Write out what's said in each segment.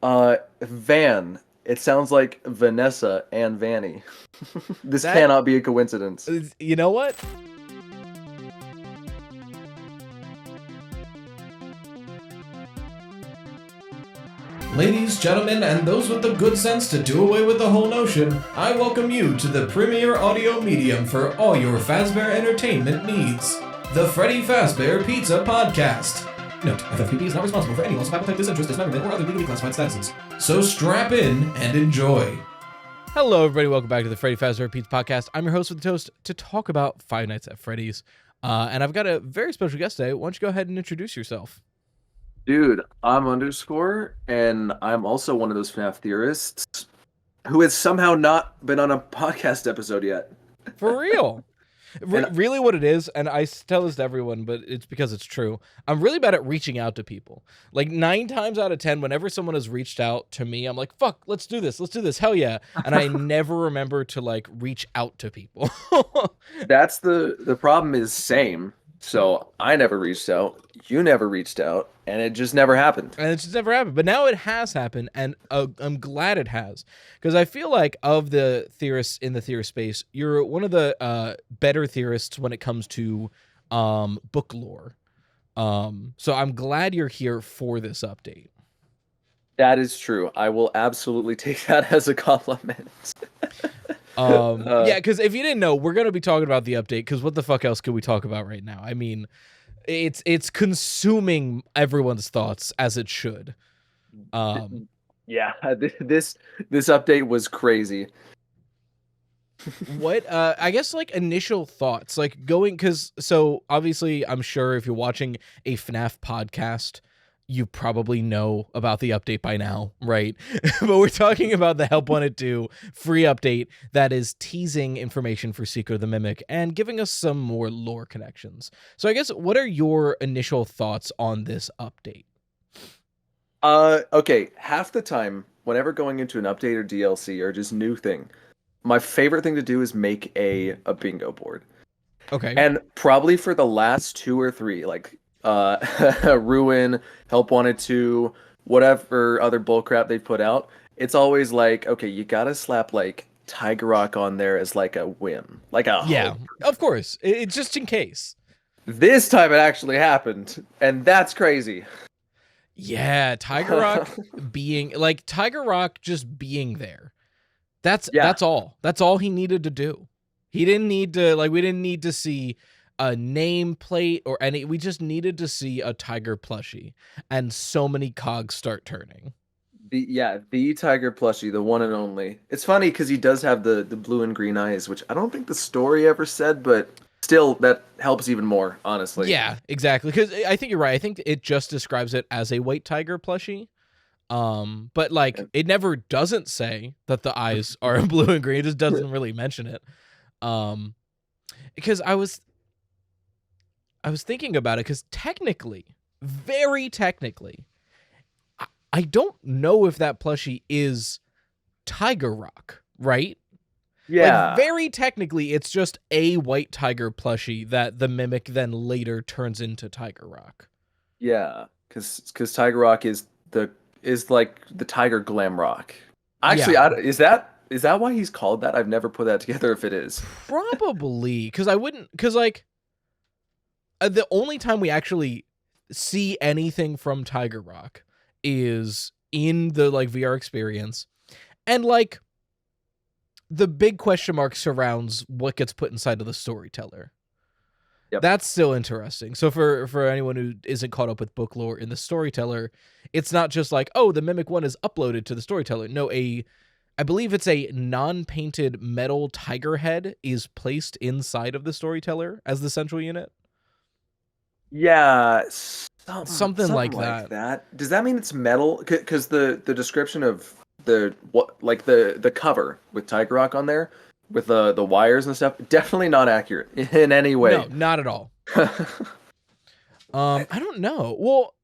Van. It sounds like Vanessa and Vanny. This That cannot be a coincidence. you know what? Ladies, gentlemen, and those with the good sense to do away with the whole notion, I welcome you to the premier audio medium for all your Fazbear entertainment needs, the Freddy Fazbear Pizza Podcast. Note, FFPP is not responsible for any loss of appetite, disinterest, dismemberment, or other legally classified statuses. So strap in and enjoy. Hello, everybody. Welcome back to the Freddy Fazbear Pizza Podcast. I'm your host with the toast to talk about Five Nights at Freddy's. And I've got a very special guest today. Why don't you go ahead and introduce yourself? Dude, I'm Underscore, and I'm also one of those FNAF theorists who has somehow not been on a podcast episode yet. For real. Really what it is, and I tell this to everyone, but it's because it's true. I'm really bad at reaching out to people. Like 9 times out of 10, whenever someone has reached out to me, I'm like, fuck, let's do this, hell yeah. And I never remember to like reach out to people. That's the problem is same. So I never reached out, you never reached out, and it just never happened. And it's just never happened. But now it has happened, and I'm glad it has. Because I feel like of the theorists in the theorist space, you're one of the better theorists when it comes to book lore. So I'm glad you're here for this update. That is true. I will absolutely take that as a compliment. Yeah, because if you didn't know, we're going to be talking about the update, because what the fuck else could we talk about right now? I mean, it's consuming everyone's thoughts, as it should. Yeah, this update was crazy. What I guess like initial thoughts, like going, because so obviously I'm sure if you're watching a FNAF podcast, you probably know about the update by now, right? But we're talking about the Help Wanted 2 free update that is teasing information for Secret of the Mimic and giving us some more lore connections. So I guess, what are your initial thoughts on this update? Okay, half the time, whenever going into an update or DLC or just new thing, my favorite thing to do is make a bingo board. Okay. And probably for the last 2 or 3, like Ruin, Help Wanted 2, whatever other bullcrap they've put out, it's always like, okay, you gotta slap like Tiger Rock on there as like a whim, like a yeah, hope. of course, it's just in case. This time it actually happened, and that's crazy. Yeah, Tiger Rock being like Tiger Rock just being there. That's all. That's all he needed to do. He didn't need to we didn't need to see a nameplate or any. We just needed to see a tiger plushie, and so many cogs start turning. The tiger plushie, the one and only. It's funny because he does have the blue and green eyes, which I don't think the story ever said, but still, that helps even more, honestly. Yeah, exactly. Because I think you're right. I think it just describes it as a white tiger plushie. But like it never doesn't say that the eyes are blue and green. It just doesn't really mention it. Because I was thinking about it, because technically, very technically, I don't know if that plushie is Tiger Rock, right? Yeah. Like, very technically, it's just a white tiger plushie that the Mimic then later turns into Tiger Rock. Yeah, because Tiger Rock is like the Tiger Glam Rock. Actually, Yeah. Is that why he's called that? I've never put that together. If it is, Probably, because I wouldn't, because like the only time we actually see anything from Tiger Rock is in the like VR experience, and like the big question mark surrounds what gets put inside of the storyteller. Yep. That's still interesting. So for anyone who isn't caught up with book lore, in the storyteller, it's not just like, oh, the Mimic 1 is uploaded to the storyteller. No, I believe it's a non-painted metal tiger head is placed inside of the storyteller as the central unit. yeah, Something like that. Does that mean it's metal? Because the description of the cover with Tiger Rock on there with the wires and stuff, definitely not accurate in any way. No, not at all. I don't know. Well,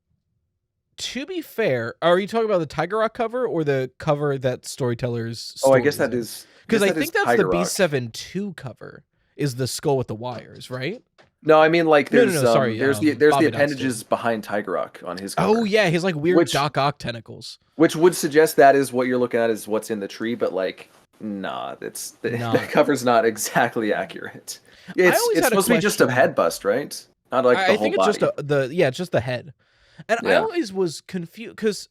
to be fair, are you talking about the Tiger Rock cover or the cover that Storyteller's? Oh, I guess that is, because I think that's Tiger the Rock. B7-2 cover. Is the skull with the wires, right? No, I mean like No, there's sorry. there's the BarBADroid. appendages behind Tiger Rock on his cover. Oh yeah, his like weird Which- Doc Ock tentacles. Which would suggest that is what you're looking at is what's in the tree, but like nah, Nah. the cover's not exactly accurate. always It's had a supposed to be just a question. head bust, right? Not like the I whole think it's body. it's just the head. And I Yeah. always was confused because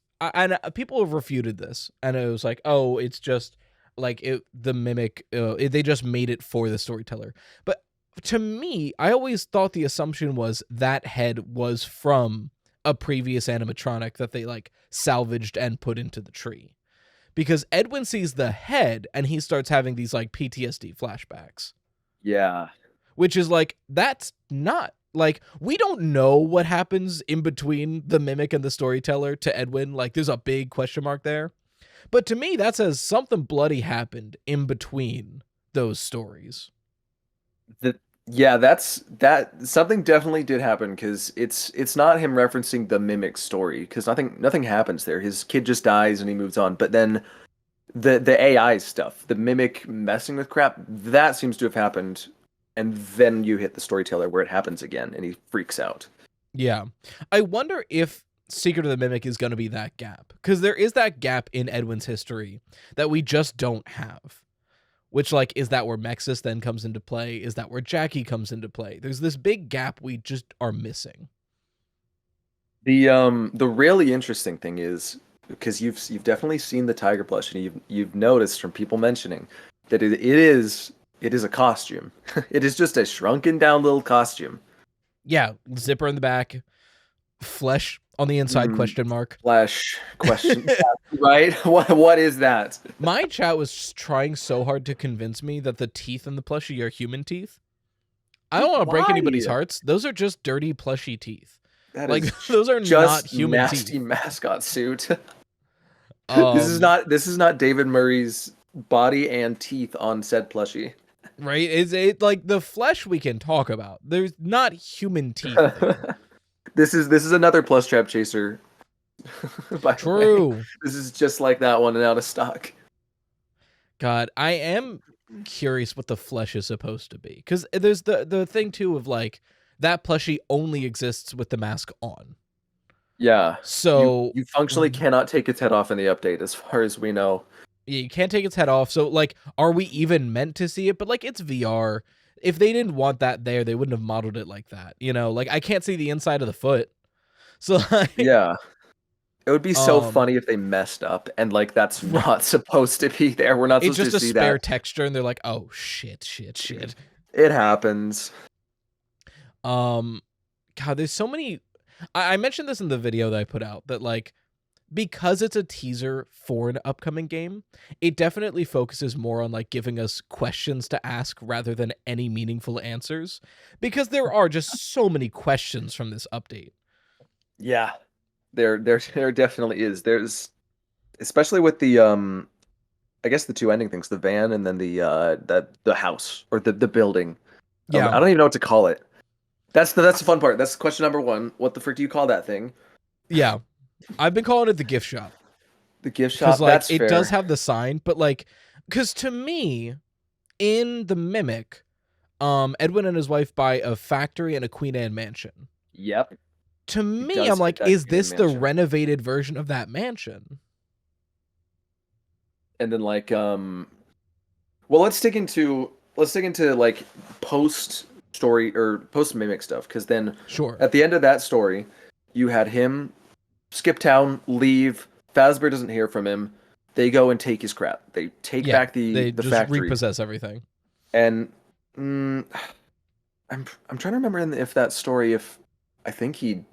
people have refuted this, and it was like, oh, it's just like the mimic. They just made it for the storyteller. But to me, I always thought the assumption was that head was from a previous animatronic that they like salvaged and put into the tree, because Edwin sees the head and he starts having these like PTSD flashbacks. Yeah. Which is like, that's not like, we don't know what happens in between the mimic and the storyteller to Edwin. Like, there's a big question mark there. But to me, that says something bloody happened in between those stories. That something definitely did happen because it's not him referencing the mimic story because nothing happens there. His kid just dies and he moves on. But then the AI stuff, the mimic messing with crap, that seems to have happened. And then you hit the storyteller where it happens again and he freaks out. Yeah. I wonder if Secret of the Mimic is going to be that gap, because there is that gap in Edwin's history that we just don't have. Which, like, is that where Mexus then comes into play? Is that where Jackie comes into play? There's this big gap we just are missing. The really interesting thing is because you've definitely seen the tiger plush and you've noticed from people mentioning that it is a costume. It is just a shrunken down little costume. Yeah, zipper in the back, flesh on the inside, question mark. Flesh question, right? What is that? My chat was trying so hard to convince me that the teeth in the plushie are human teeth. I don't want to break Why? anybody's hearts. Those are just dirty plushy teeth. That Like, is those are just not human nasty teeth. mascot suit. Um, This is not David Murray's body and teeth on said plushie. right? It's like the flesh we can talk about. There's not human teeth there. This is another plus trap chaser. By the way. True. This is just like that one and out of stock. God, I am curious what the flesh is supposed to be, because there's the thing too of like that plushie only exists with the mask on. Yeah. So you functionally cannot take its head off in the update, as far as we know. you can't take its head off. So like, are we even meant to see it? But like, it's VR. If they didn't want that there, they wouldn't have modeled it like that. You know, like I can't see the inside of the foot. So like, Yeah. It would be so Um, funny if they messed up and like that's not supposed to be there. We're not it's supposed just to a see spare that. texture, and they're like, oh shit. It happens. God, there's so many. I mentioned this in the video that I put out that like, because it's a teaser for an upcoming game, it definitely focuses more on like giving us questions to ask rather than any meaningful answers, because there are just so many questions from this update. Yeah. There definitely is. There's especially with the I guess the two ending things, the van and then the house or the building. Yeah. I don't even know what to call it. That's the fun part. That's question number one. What the frick do you call that thing? Yeah. I've been calling it the gift shop. The gift shop. Because like That's it fair. does have the sign, but like, because to me, in the Mimic, Edwin and his wife buy a factory and a Queen Anne mansion. Yep. To me, does I'm like, get that is Queen Anne this the mansion. renovated version of that mansion? And then like well, let's dig into like post story or post mimic stuff, because then Sure. at the end of that story, you had him skip town, leave. Fazbear doesn't hear from him. They go and take his crap. They take back They the just factory. repossess everything. And I'm trying to remember if that story, if I think he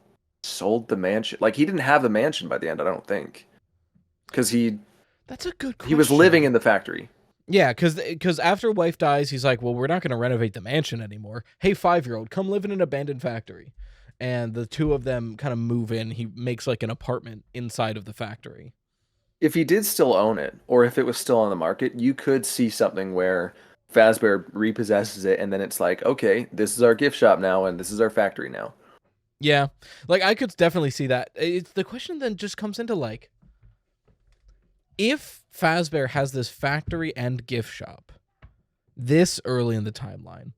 sold the mansion. Like he didn't have the mansion by the end, I don't think, because That's a good question. he was living in the factory. Yeah, because after wife dies, he's like, well, we're not going to renovate the mansion anymore. Hey, 5-year-old, come live in an abandoned factory. And the two of them kind of move in. He makes like an apartment inside of the factory. If he did still own it, or if it was still on the market, you could see something where Fazbear repossesses it, and then it's like, okay, this is our gift shop now, and this is our factory now. Yeah, like I could definitely see that. The question then just comes into like, if Fazbear has this factory and gift shop this early in the timeline,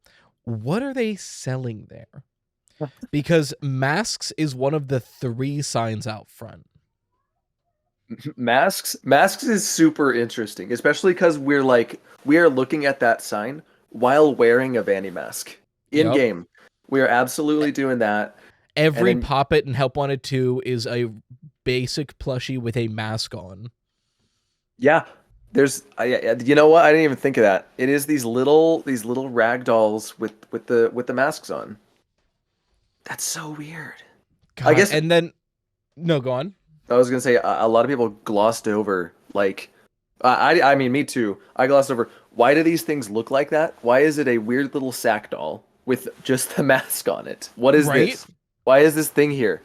what are they selling there? Because masks is one of the 3 signs out front. Masks is super interesting, especially because we are looking at that sign while wearing a Vanny mask in Yep. game. We are absolutely doing that. Every then- Pop It and Help Wanted 2 is a basic plushie with a mask on. Yeah, there's you know what? I didn't even think of that. It is these little rag dolls with the masks on. That's so weird. God, I guess and then no, go on. I was gonna say a lot of people glossed over I mean me too. I glossed over. Why do these things look like that? Why is it a weird little sack doll with just the mask on it? What is this? Why is this thing here?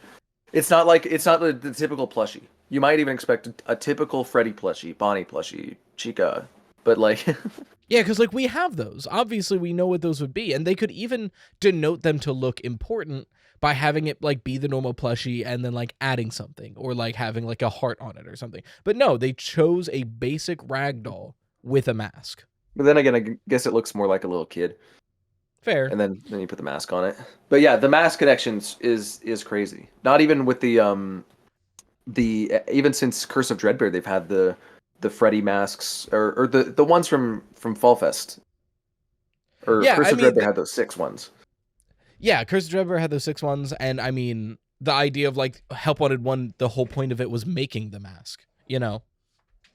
It's not the typical plushie. You might even expect a typical Freddy plushie, Bonnie plushie, Chica, but Yeah, because we have those. Obviously, we know what those would be, and they could even denote them to look important by having it be the normal plushie and then adding something or having a heart on it or something. But no, they chose a basic ragdoll with a mask. But then again, I guess it looks more like a little kid. Fair. And then you put the mask on it. But yeah, the mask connections is crazy. Not even with the even since Curse of Dreadbear, they've had the Freddy masks or the ones from Fall Fest. Or Yeah, Curse of Dreadbear had those 6 ones. Yeah, Curse of Dreadbear had those 6 ones, and I mean the idea of Help Wanted 1, the whole point of it was making the mask, you know.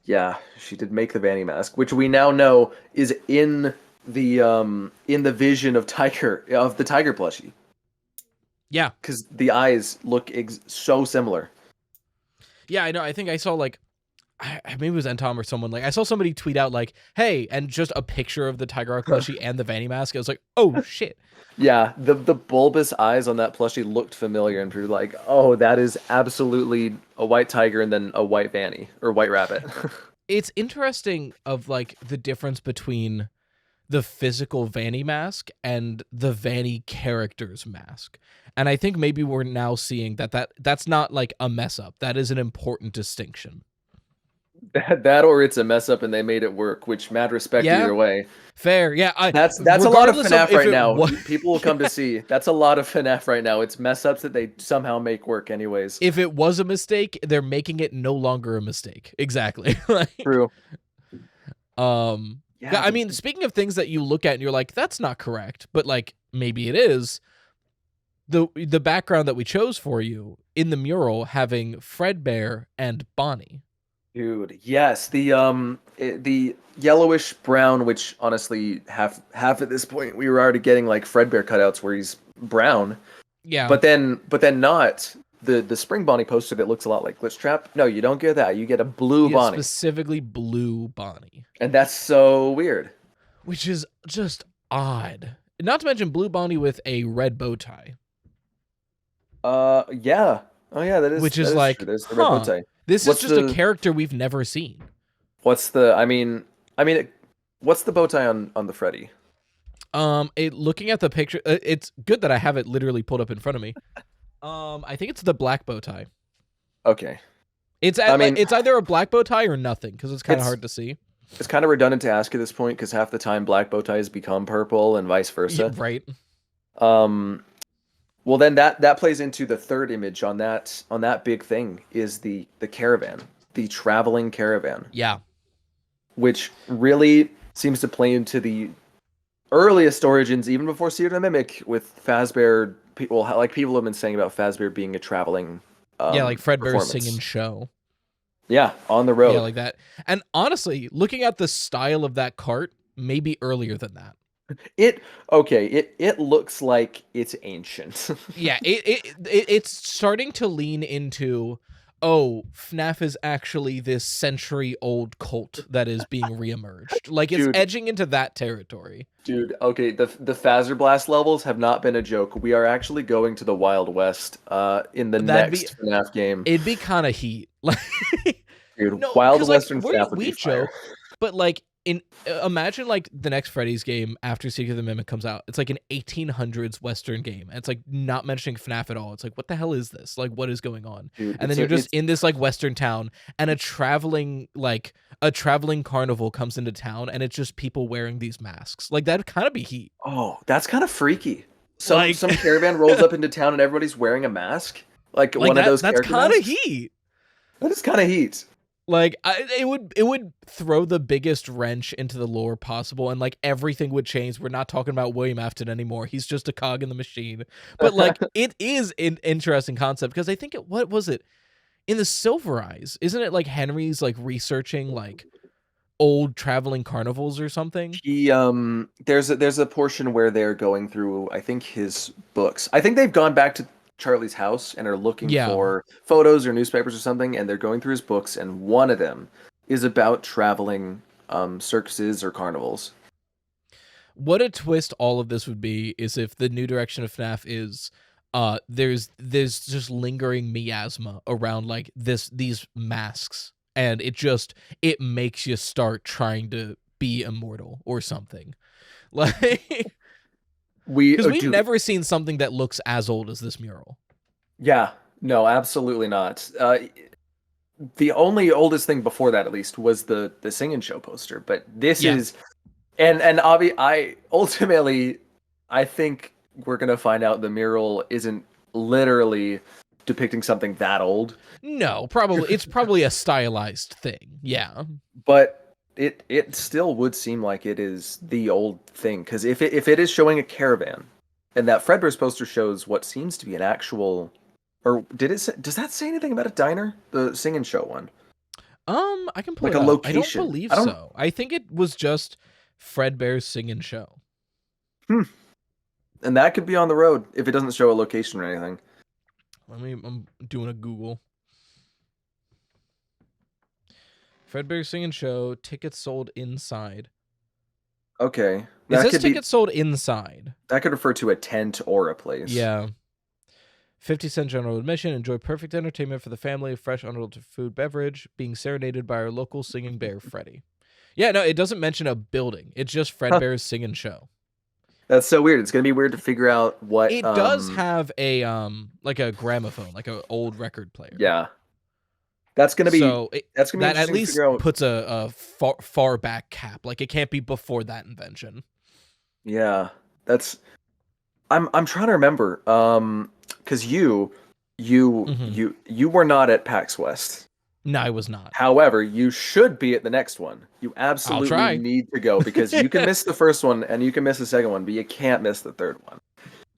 Yeah, she did make the Vanny mask, which we now know is in the vision of the tiger plushie. Yeah, because the eyes look so similar. Yeah, I know. I think I saw maybe it was Entom or someone I saw somebody tweet out hey, and just a picture of the Tiger Arc plushie and the Vanny mask. I was like, oh shit. Yeah, the bulbous eyes on that plushie looked familiar, and we were like, oh, that is absolutely a white tiger and then a white Vanny or white rabbit. It's interesting of the difference between the physical Vanny mask and the Vanny character's mask. And I think maybe we're now seeing that's not a mess up. That is an important distinction. That or it's a mess up and they made it work, which mad respect either way. Fair, yeah. That's a lot of FNAF right now. People will come to see. That's a lot of FNAF right now. It's mess ups that they somehow make work anyways. If it was a mistake, they're making it no longer a mistake. Exactly. True. Yeah, I mean, speaking of things that you look at and you're like, that's not correct, but maybe it is. The background that we chose for you in the mural having Fredbear and Bonnie. Dude, yes, the yellowish brown, which honestly half at this point we were already getting Fredbear cutouts where he's brown. Yeah. But then not the spring Bonnie poster that looks a lot like Glitch Trap. No, you don't get that. You get a blue Bonnie. Specifically blue Bonnie. And that's so weird. Which is just odd. Not to mention blue Bonnie with a red bow tie. Yeah. Oh yeah, that is. Which is true. There's the red bow tie. This is just a character we've never seen. What's the? I mean, what's the bow tie on the Freddy? Looking at the picture, it's good that I have it literally pulled up in front of me. I think it's the black bow tie. Okay. It's either a black bow tie or nothing because it's kind of hard to see. It's kind of redundant to ask at this point because half the time black bow ties become purple and vice versa. Yeah, right. Well, then that plays into the third image on that big thing is the caravan, the traveling caravan. Yeah. Which really seems to play into the earliest origins, even before Seer the Mimic, with Fazbear. People have been saying about Fazbear being a traveling. Fredbear's singing show. Yeah, on the road. Yeah, like that. And honestly, looking at the style of that cart, maybe earlier than that. It looks like it's ancient. Yeah, it's starting to lean into, FNAF is actually this century-old cult that is being reemerged. It's edging into that territory. Dude, okay, the Phaser Blast levels have not been a joke. We are actually going to the Wild West in the next FNAF game. It'd be kind of heat. Dude, no, Wild Western FNAF would be fire. But imagine like the next Freddy's game after Secret of the Mimic comes out. It's like an 1800s Western game. And it's like not mentioning FNAF at all. It's like, what the hell is this? Like, what is going on? Dude, And then you're just in this like Western town, and a traveling carnival comes into town, and it's just people wearing these masks. Like that'd kind of be heat. Oh, that's kind of freaky. Some caravan rolls up into town and everybody's wearing a mask. Like one of those. That's kind of masks. heat. That is kind of heat. Like it would throw the biggest wrench into the lore possible, and like everything would change. We're not talking about William Afton anymore. He's just a cog in the machine. But like it is an interesting concept, because I think what was it in the Silver Eyes? Isn't it like Henry's like researching like old traveling carnivals or something? He there's a portion where they're going through, I think, his books. I think they've gone back to Charlie's house and are looking for photos or newspapers or something, and they're going through his books, and one of them is about traveling circuses or carnivals. What a twist all of this would be is if the new direction of FNAF is there's just lingering miasma around like these masks, and it makes you start trying to be immortal or something. Like because we've never seen something that looks as old as this mural. Yeah, no, absolutely not. The only oldest thing before that, at least, was the Sing and Show poster. But this is, and I think we're gonna find out the mural isn't literally depicting something that old. No, it's probably a stylized thing. Yeah, but it still would seem like it is the old thing, because if it is showing a caravan, and that Fredbear's poster shows what seems to be an actual, or does that say anything about a diner? The Sing and Show one. I can pull like it a up. location. I don't believe so. I think it was just Fredbear's Sing and Show. And that could be on the road if it doesn't show a location or anything. I'm doing a Google. Fredbear's Sing and Show, tickets sold inside. Okay. Is this tickets sold inside? That could refer to a tent or a place. Yeah. 50-cent general admission. Enjoy perfect entertainment for the family. Fresh, unadulterated food, beverage. Being serenaded by our local singing bear, Freddy. Yeah, no, it doesn't mention a building. It's just Fredbear's Sing and Show. That's so weird. It's gonna be weird to figure out what. It does have a like a gramophone, like an old record player. Yeah. That's gonna be that at least puts a far back cap. Like it can't be before that invention. Yeah, I'm trying to remember. Because you were not at PAX West. No, I was not. However, you should be at the next one. You absolutely need to go, because you can miss the first one and you can miss the second one, but you can't miss the third one.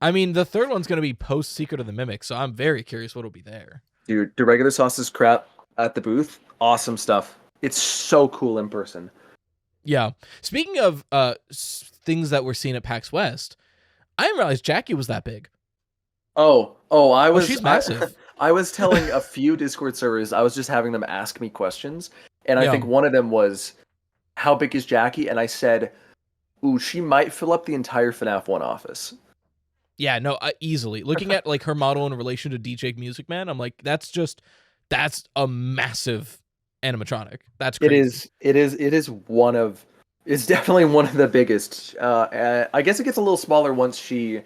I mean, the third one's gonna be post Secret of the Mimic, so I'm very curious what'll be there. Dude, the regular sauces crap at the booth, awesome stuff. It's so cool in person. Yeah. Speaking of things that we're seeing at PAX West, I didn't realize Jackie was that big. She's massive. I was telling a few Discord servers, I was just having them ask me questions, and I think one of them was, how big is Jackie? And I said, ooh, she might fill up the entire FNAF 1 office. Yeah, no, easily. Looking at like her model in relation to DJ Music Man, I'm like, that's a massive animatronic. That's crazy. It's definitely one of the biggest. I guess it gets a little smaller once she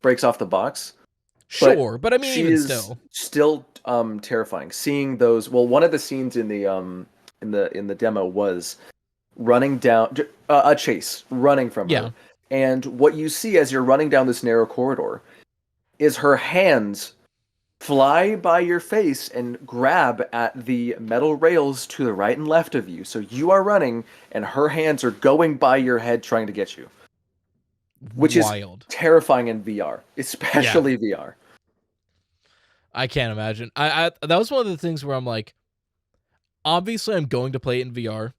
breaks off the box. Sure, but I mean, she even is still terrifying. Seeing those, one of the scenes in the demo was running down a chase, running from her. And what you see as you're running down this narrow corridor is her hands fly by your face and grab at the metal rails to the right and left of you. So you are running, and her hands are going by your head trying to get you. Which wild. Is terrifying in VR, especially VR. I can't imagine. I that was one of the things where I'm like, obviously I'm going to play it in VR,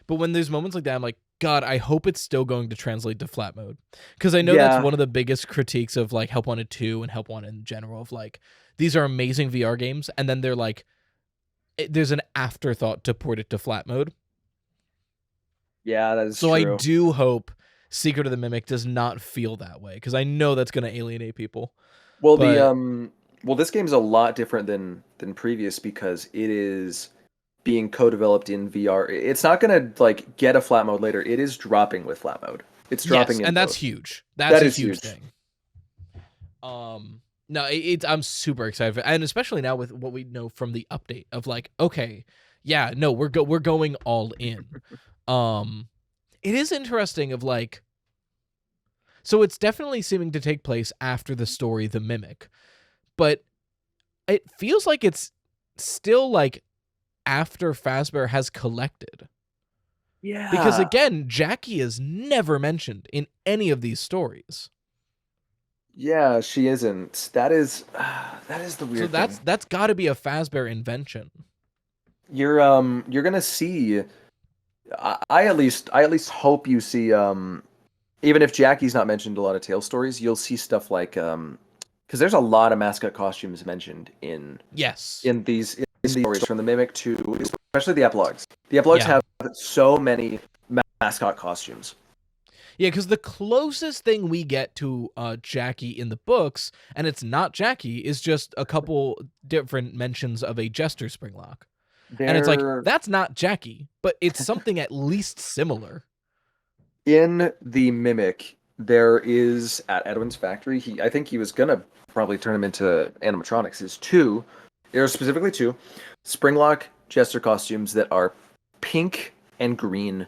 but when there's moments like that, I'm like, God, I hope it's still going to translate to flat mode. Because I know that's one of the biggest critiques of like Help Wanted 2 and Help Wanted in general, of like, these are amazing VR games, and then they're like, there's an afterthought to port it to flat mode. Yeah, that is so true. I do hope Secret of the Mimic does not feel that way, because I know that's going to alienate people. Well, this game is a lot different than previous, because it is being co-developed in VR. It's not gonna like get a flat mode later. It is dropping with flat mode. It's dropping in and that's both. huge. That's a is huge thing. No, I'm super excited, and especially now with what we know from the update of like, okay, yeah, no, we're going all in. It is interesting of like, so it's definitely seeming to take place after the story The Mimic, but it feels like it's still like after Fazbear has collected. Yeah. Because again, Jackie is never mentioned in any of these stories. Yeah, she isn't. That is the weird So thing. that's got to be a Fazbear invention. You're gonna see. I at least hope you see. Even if Jackie's not mentioned a lot of Tales stories, you'll see stuff like because there's a lot of mascot costumes mentioned in these stories from the Mimic to especially the epilogues. The epilogues have so many mascot costumes. Yeah, because the closest thing we get to Jackie in the books, and it's not Jackie, is just a couple different mentions of a Jester Springlock. And it's like, that's not Jackie, but it's something at least similar. In the Mimic, there is, at Edwin's factory, I think he was going to probably turn him into animatronics, there's specifically two Springlock Jester costumes that are pink and green.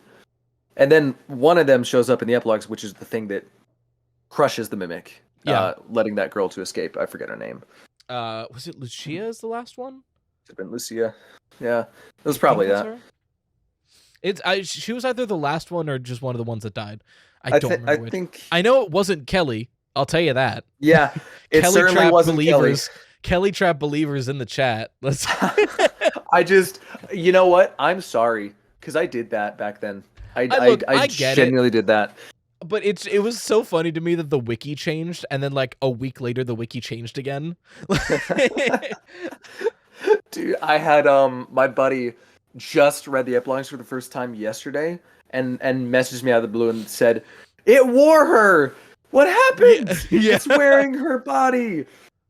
And then one of them shows up in the epilogues, which is the thing that crushes the Mimic, letting that girl to escape. I forget her name. Was it Lucia is the last one? It's been Lucia. Yeah, it was probably that. Her? She was either the last one or just one of the ones that died. I don't remember which. I know it wasn't Kelly. I'll tell you that. Yeah, it Kelly certainly Trap wasn't believers. Kelly Trap believers in the chat. Let's. You know what? I'm sorry because I did that back then. I genuinely did that. But it was so funny to me that the wiki changed, and then like a week later the wiki changed again. Dude, I had my buddy just read the epilogues for the first time yesterday, and messaged me out of the blue and said, "It wore her. What happened? Yeah. It's wearing her body."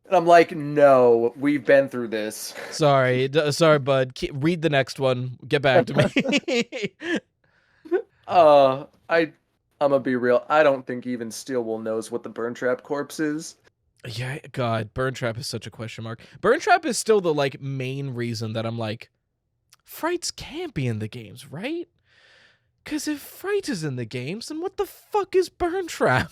And I'm like, "No, we've been through this." Sorry, bud. Read the next one. Get back to me. I'm gonna be real. I don't think even Steelwool knows what the Burn Trap corpse is. Yeah, God, Burn Trap is such a question mark. Burn Trap is still the like main reason that I'm like, Frights can't be in the games, right? Because if Fright is in the games, then what the fuck is Burn Trap?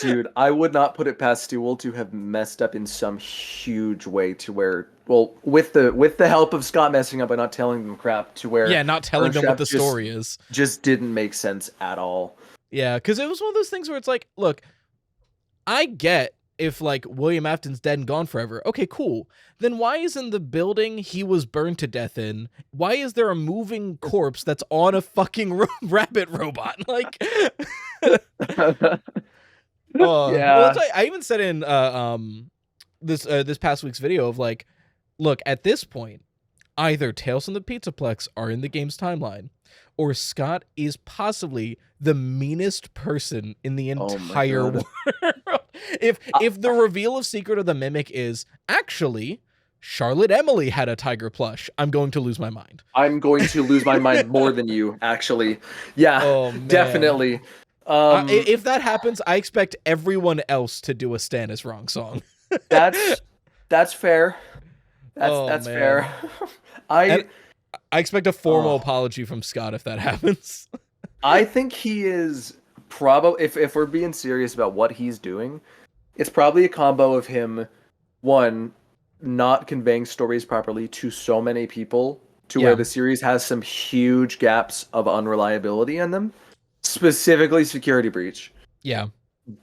Dude, I would not put it past Steelwool to have messed up in some huge way to where, well, with the help of Scott messing up by not telling them crap to where, yeah, not telling them what the story is, just didn't make sense at all. Yeah, because it was one of those things where it's like, look, I get if like William Afton's dead and gone forever. Okay, cool. Then why is in the building he was burned to death in? Why is there a moving corpse that's on a fucking rabbit robot? Like, Yeah. Well, I even said in this past week's video of like, look, at this point, either Tales from the Pizzaplex are in the game's timeline, or Scott is possibly the meanest person in the entire world. If the reveal of Secret of the Mimic is actually Charlotte Emily had a tiger plush, I'm going to lose my mind. I'm going to lose my mind more than you, actually. Yeah, definitely. If that happens, I expect everyone else to do a Stan is Wrong song. That's fair. That's fair. I expect a formal apology from Scott if that happens. I think he is probably, if we're being serious about what he's doing, it's probably a combo of him, one, not conveying stories properly to so many people to where the series has some huge gaps of unreliability in them, specifically Security Breach. Yeah.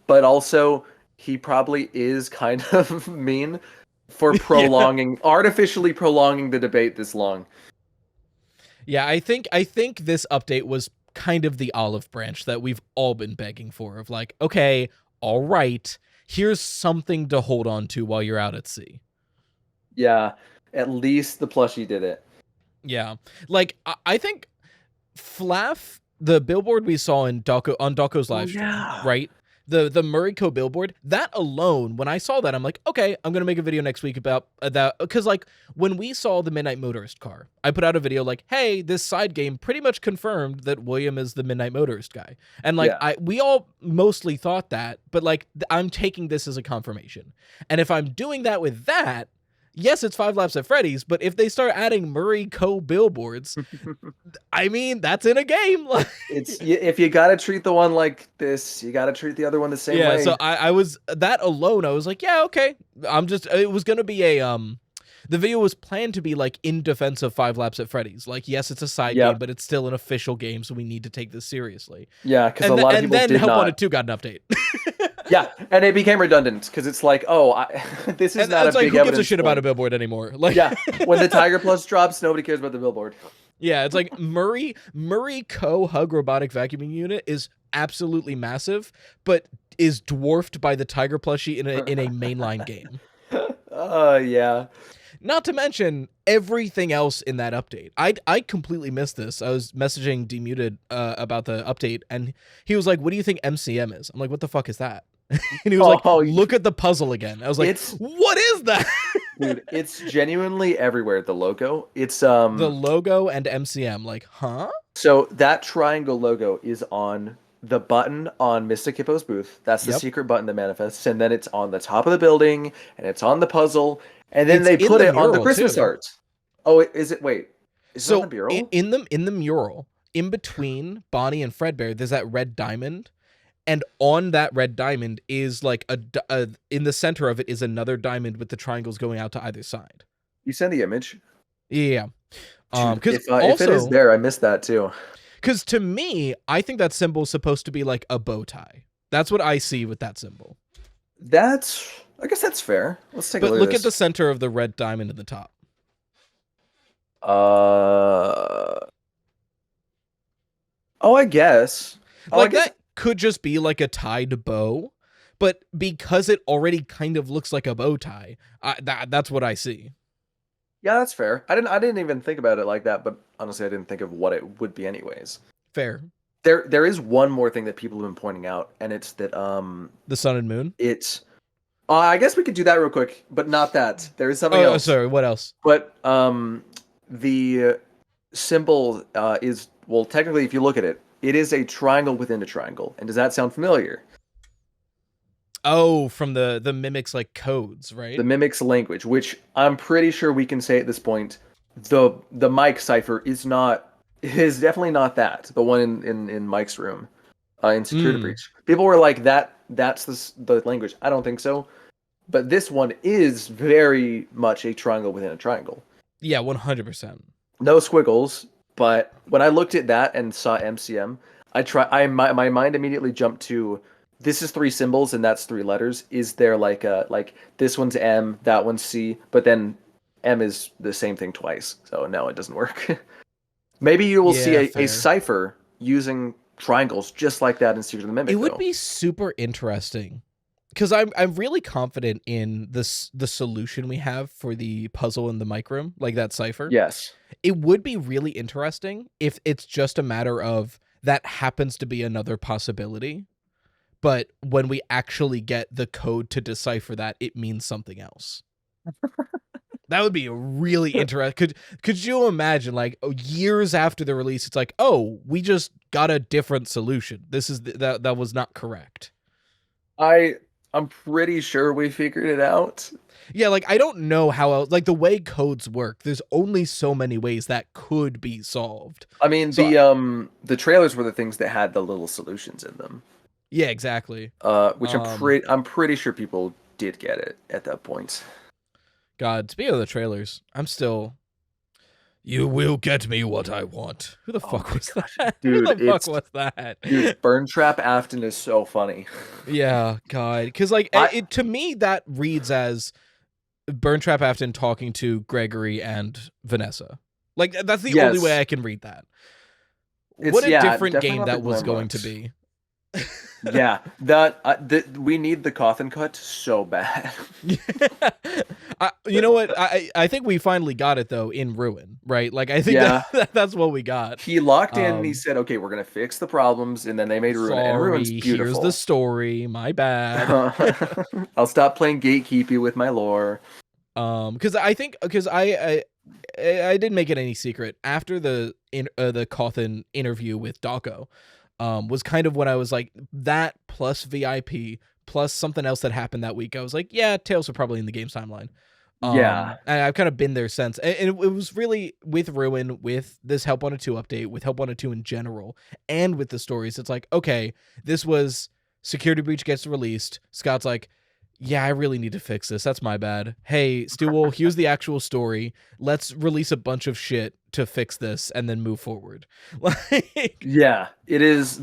But also, he probably is kind of mean for artificially prolonging the debate this long. Yeah, I think this update was kind of the olive branch that we've all been begging for, of like, okay, all right, here's something to hold on to while you're out at sea. Yeah, at least the plushie did it. Yeah, like I think FNAF, the billboard we saw on Doco's live stream, right? The Murray-Co billboard, that alone, when I saw that, I'm like, okay, I'm gonna make a video next week about that, because like when we saw the Midnight Motorist car, I put out a video like, hey, this side game pretty much confirmed that William is the Midnight Motorist guy, and like we all mostly thought that, but like I'm taking this as a confirmation, and if I'm doing that with that, yes, it's 5 Laps at Freddy's, but if they start adding Murray-Co billboards, I mean, that's in a game. It's if you gotta treat the one like this, you gotta treat the other one the same way. Yeah, so I was, that alone, I was like, yeah, okay. It was gonna be a, the video was planned to be like in defense of 5 Laps at Freddy's. Like, yes, it's a side game, but it's still an official game, so we need to take this seriously. Yeah, because a lot of people did not. And then Help Wanted 2 got an update. Yeah, and it became redundant because it's like, this is not a big who gives a shit about a billboard anymore? Like, yeah, when the Tiger Plus drops, nobody cares about the billboard. Yeah, it's like Murray-Co Hug Robotic Vacuuming Unit is absolutely massive, but is dwarfed by the Tiger Plushie in a mainline game. Yeah. Not to mention everything else in that update. I completely missed this. I was messaging Demuted about the update, and he was like, "What do you think MCM is?" I'm like, "What the fuck is that?" And he was like, "Look at the puzzle again." I was like, "What is that?" Dude, it's genuinely everywhere. The logo, it's the logo and MCM. Like, huh? So that triangle logo is on the button on Mystic Hippo's booth. That's the secret button that manifests, and then it's on the top of the building, and it's on the puzzle, and then they put it on the Christmas art. Oh, is it? Wait, is it on the mural? In the mural, in between Bonnie and Fredbear, there's that red diamond. And on that red diamond is like in the center of it is another diamond with the triangles going out to either side. You send the image? Yeah. Because if it is there, I missed that too. Because to me, I think that symbol is supposed to be like a bow tie. That's what I see with that symbol. I guess that's fair. Let's take a look at this. Look at the center of the red diamond at the top. I guess. That could just be like a tied bow, but because it already kind of looks like a bow tie, that's what I see. Yeah, that's fair. I didn't even think about it like that, but honestly, I didn't think of what it would be anyways. Fair. There is one more thing that people have been pointing out, and it's that the sun and moon. It's I guess we could do that real quick, but not that. There is something else. Sorry, what else? But the symbol is, well, technically, if you look at it, it is a triangle within a triangle. And does that sound familiar? Oh, from the Mimic's like codes, right? The Mimic's language, which I'm pretty sure we can say at this point, the Mike cipher is definitely not that. The one in Mike's room in Security Breach. People were like, that's the language. I don't think so. But this one is very much a triangle within a triangle. Yeah, 100%. No squiggles. But when I looked at that and saw MCM, my mind immediately jumped to, this is 3 symbols and that's 3 letters. Is there like this one's M, that one's C, but then M is the same thing twice. So no, it doesn't work. Maybe you will see a cipher using triangles just like that in Secret of the Mimic. It would be super interesting. Because I'm really confident in the solution we have for the puzzle in the mic room, like that cipher. Yes. It would be really interesting if it's just a matter of that happens to be another possibility, but when we actually get the code to decipher that, it means something else. That would be really interesting. Could you imagine, like, years after the release, it's like, oh, we just got a different solution. This is that was not correct. I'm pretty sure we figured it out. Yeah, like, I don't know how else, like, the way codes work, there's only so many ways that could be solved. I mean, so, the trailers were the things that had the little solutions in them. Yeah, exactly. Which I'm pretty sure people did get it at that point. God, speaking of the trailers, I'm still... You will get me what I want. Who the fuck was that? Dude, Who the fuck was that? Dude, Burntrap Afton is so funny. Yeah, God. Because, like, to me, that reads as Burntrap Afton talking to Gregory and Vanessa. Like, that's the only way I can read that. What a different game that was going to be. Yeah, we need the coffin cut so bad. You know what? I think we finally got it though in Ruin, right? Like I think Yeah. that's what we got. He locked in and he said, "Okay, we're gonna fix the problems," and then they made Ruin, and Ruin's Sorry, beautiful. here's the story. My bad. I'll stop playing gatekeepy with my lore. Because I didn't make it any secret after the Cawthon interview with Dawko, was kind of when I was like that plus VIP plus something else that happened that week. I was like, yeah, Tales are probably in the game's timeline. Yeah, and I've kind of been there since, and it was really with Ruin, with this Help Wanted 2 update, with Help Wanted 2 in general, and with the stories. It's like, okay, this was Security Breach gets released. Scott's like, yeah, I really need to fix this. That's my bad. Hey, Stewall, here's the actual story. Let's release a bunch of shit to fix this and then move forward. Like, yeah, it is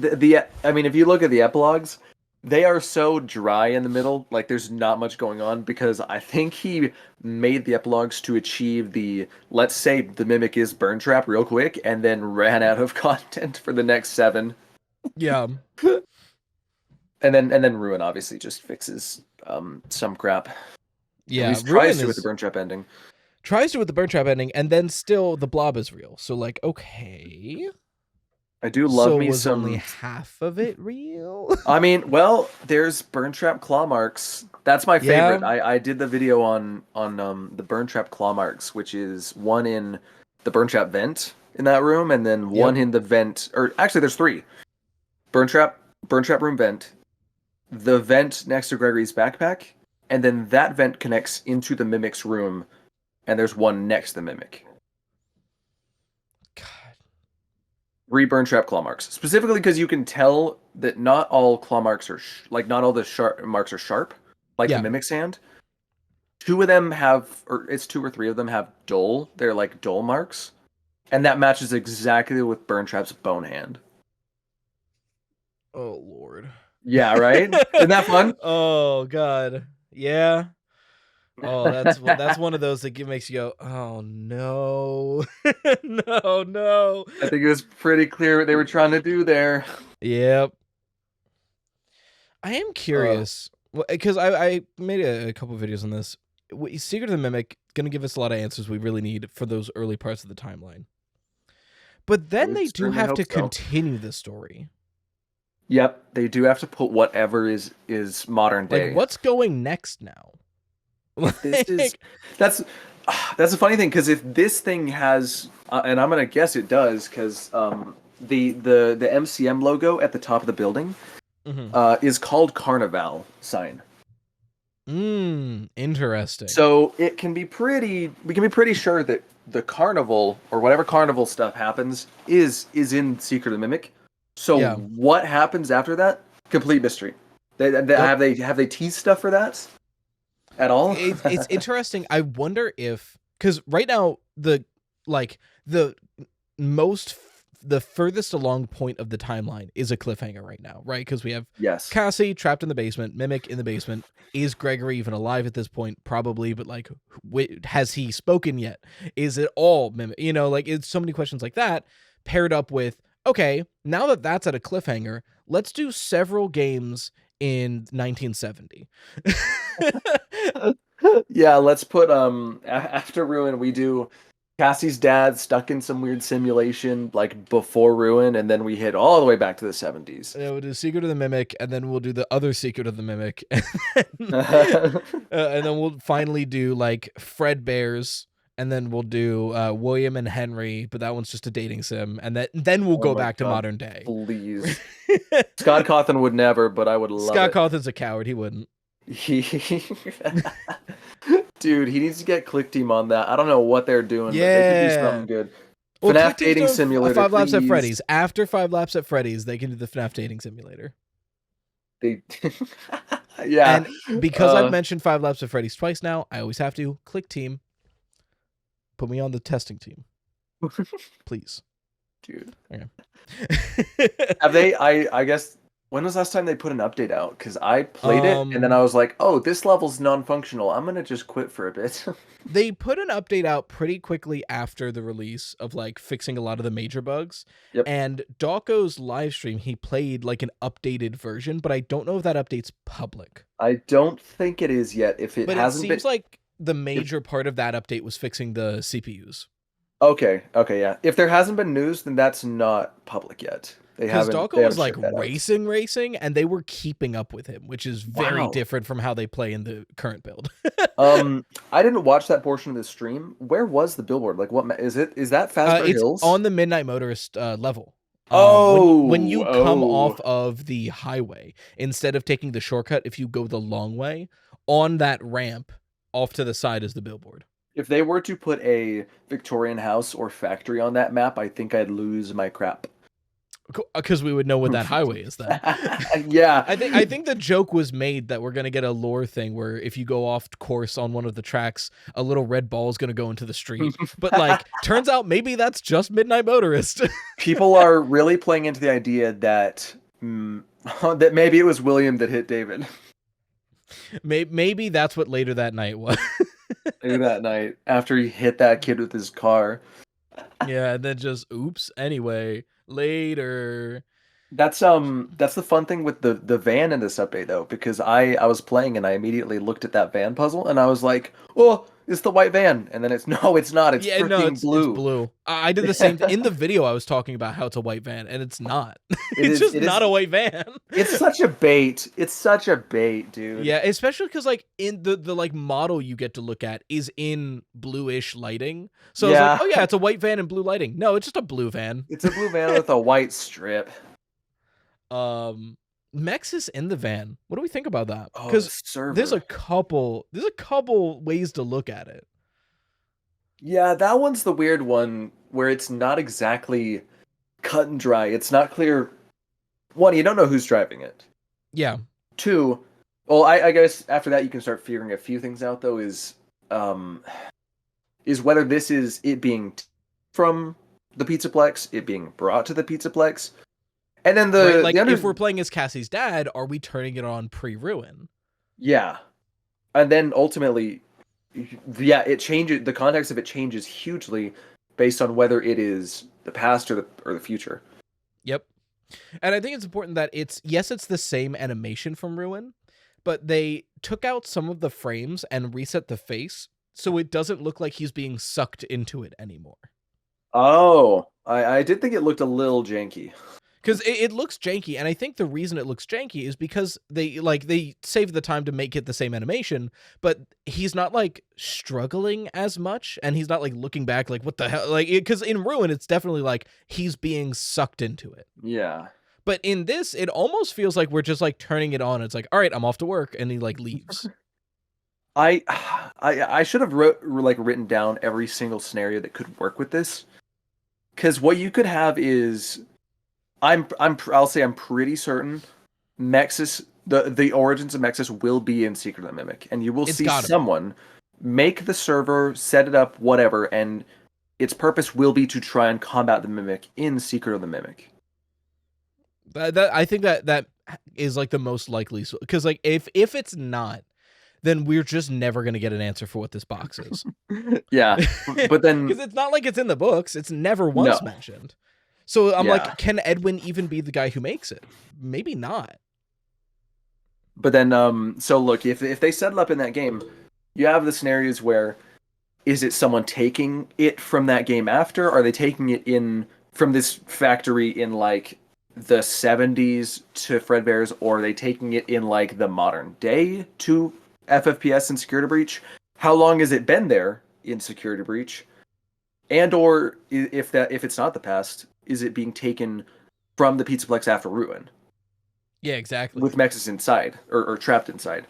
I mean, if you look at the epilogues, they are so dry in the middle. Like, there's not much going on because I think he made the epilogues to achieve the, let's say the Mimic is Burn Trap real quick, and then ran out of content for the next 7. yeah. And then Ruin obviously just fixes some crap. Yeah, At least Ruin tries to with the Burn Trap ending. Tries to with the Burn Trap ending, and then still the blob is real. So like, okay. I do love so me was some. only half of it real? I mean, well, there's Burn Trap claw marks. That's my favorite. Yeah. I did the video on the Burn Trap claw marks, which is one in the Burn Trap vent in that room, and then one in the vent. Or actually, there's 3. Burn Trap room vent, the vent next to Gregory's backpack, and then that vent connects into the Mimic's room, and there's one next to the Mimic. God. 3 Burn Trap claw marks, specifically because you can tell that not all claw marks are not all the sharp marks are sharp, like the Mimic's hand. 2 of them have, or it's 2 or 3 of them have dull. They're like dull marks, and that matches exactly with Burn Trap's bone hand. Oh Lord. Yeah, right. Isn't that fun? Oh God. Yeah. Oh, that's one of those that makes you go, oh no, no. I think it was pretty clear what they were trying to do there. Yep. I am curious because I made a couple videos on this. Secret of the Mimic gonna give us a lot of answers we really need for those early parts of the timeline. But then they do have to continue the story. Yep, they do have to put whatever is modern day. Like, what's going next now? This is that's a funny thing, because if this thing has, and I'm gonna guess it does, because the MCM logo at the top of the building is called Carnival sign. Interesting. So we can be pretty sure that the carnival or whatever carnival stuff happens is in Secret of the Mimic. So what happens after that? Complete mystery. Have they teased stuff for that at all? It's interesting. I wonder if, because right now the furthest along point of the timeline is a cliffhanger right now, right? Because we have Cassie trapped in the basement, Mimic in the basement. Is Gregory even alive at this point? Probably, but like, has he spoken yet? Is it all Mimic? You know, like, it's so many questions like that paired up with, okay, now that that's at a cliffhanger, let's do several games in 1970. Yeah, let's put after Ruin we do Cassie's dad stuck in some weird simulation like before Ruin, and then we hit all the way back to the 70s. Yeah, we'll do Secret of the Mimic, and then we'll do the other Secret of the Mimic, and then we'll finally do like Fred Bears, and then we'll do William and Henry, but that one's just a dating sim, and then we'll go back to modern day. Please. Scott Cawthon would never, but I would love Scott it. Cawthon's a coward. He wouldn't. Dude, he needs to get Click Team on that. I don't know what they're doing, but they could do something good. Well, FNAF dating simulator. 5 Laps at Freddy's. After 5 Laps at Freddy's, they can do the FNAF dating simulator. Yeah. And because I've mentioned 5 Laps at Freddy's twice now, I always have to Click Team. Put me on the testing team, please, dude. Okay. Have they? I guess When was the last time they put an update out? Because I played it and then Um, I was like, oh, this level's non-functional. I'm gonna just quit for a bit. They put an update out pretty quickly after the release of like fixing a lot of the major bugs. Yep. And Dawko's live stream, he played like an updated version, but I don't know if that update's public. I don't think it is yet. If it But it hasn't seems been, like the major part of that update was fixing the CPUs. okay, yeah. If there hasn't been news, then that's not public yet. They Because haven't. Dawko They was haven't like shared that out. racing, and they were keeping up with him, which is very Wow. different from how they play in the current build. I didn't watch that portion of the stream. Where was the billboard? Like, what is it? Is that Fazbear It's Hills? on the Midnight Motorist level. When you come off of the highway, instead of taking the shortcut, if you go the long way, on that ramp off to the side is the billboard. If they were to put a Victorian house or factory on that map, I think I'd lose my crap. Because we would know what that highway is then. Yeah. I think the joke was made that we're gonna get a lore thing where if you go off course on one of the tracks, a little red ball is gonna go into the street. But like, turns out maybe that's just Midnight Motorist. People are really playing into the idea that that maybe it was William that hit David. Maybe that's what later that night was. Maybe that night after he hit that kid with his car. Yeah, and then just oops. Anyway, later. That's the fun thing with the van in this update though, because I was playing and I immediately looked at that van puzzle and I was like, oh, it's the white van, and then it's no, it's not. It's freaking blue. It's blue. I did the same thing. In the video. I was talking about how it's a white van, and it's not. It's just not a white van. It's such a bait. It's such a bait, dude. Yeah, especially because like in the like model you get to look at is in bluish lighting. So I was like, oh yeah, it's a white van and blue lighting. No, it's just a blue van. It's a blue van with a white strip. Mex is in the van. What do we think about that? Oh, Because the there's a couple ways to look at it. Yeah, that one's the weird one where it's not exactly cut and dry. It's not clear. One, you don't know who's driving it. Yeah. Two, well, I guess after that you can start figuring a few things out though, is whether this is it being from the Pizzaplex, it being brought to the Pizzaplex. And then if we're playing as Cassie's dad, are we turning it on pre-ruin? Yeah. And then ultimately, yeah, it changes, the context of it changes hugely based on whether it is the past or the future. Yep. And I think it's important that it's the same animation from Ruin, but they took out some of the frames and reset the face so it doesn't look like he's being sucked into it anymore. Oh, I did think it looked a little janky. Because it looks janky, and I think the reason it looks janky is because they saved the time to make it the same animation, but he's not like struggling as much, and he's not like looking back like what the hell, like because in Ruin it's definitely like he's being sucked into it. Yeah. But in this, it almost feels like we're just like turning it on. It's like, all right, I'm off to work, and he like leaves. I should have written down every single scenario that could work with this, because what you could have is. I'll say I'm pretty certain Mexis, the origins of Mexis will be in Secret of the Mimic, and you will see someone make the server, set it up, whatever, and its purpose will be to try and combat the Mimic in Secret of the Mimic. I think that is like the most likely, because like if it's not, then we're just never gonna get an answer for what this box is. Yeah, but then because it's not like it's in the books, it's never once mentioned. So I'm like, can Edwin even be the guy who makes it? Maybe not. But then, so look, if they set it up in that game, you have the scenarios where, is it someone taking it from that game after? Are they taking it in from this factory in like the 70s to Fredbear's, or are they taking it in like the modern day to FFPS and Security Breach? How long has it been there in Security Breach? And or if it's not the past, is it being taken from the Pizzaplex after Ruin? Yeah, exactly. With Mexis inside or trapped inside.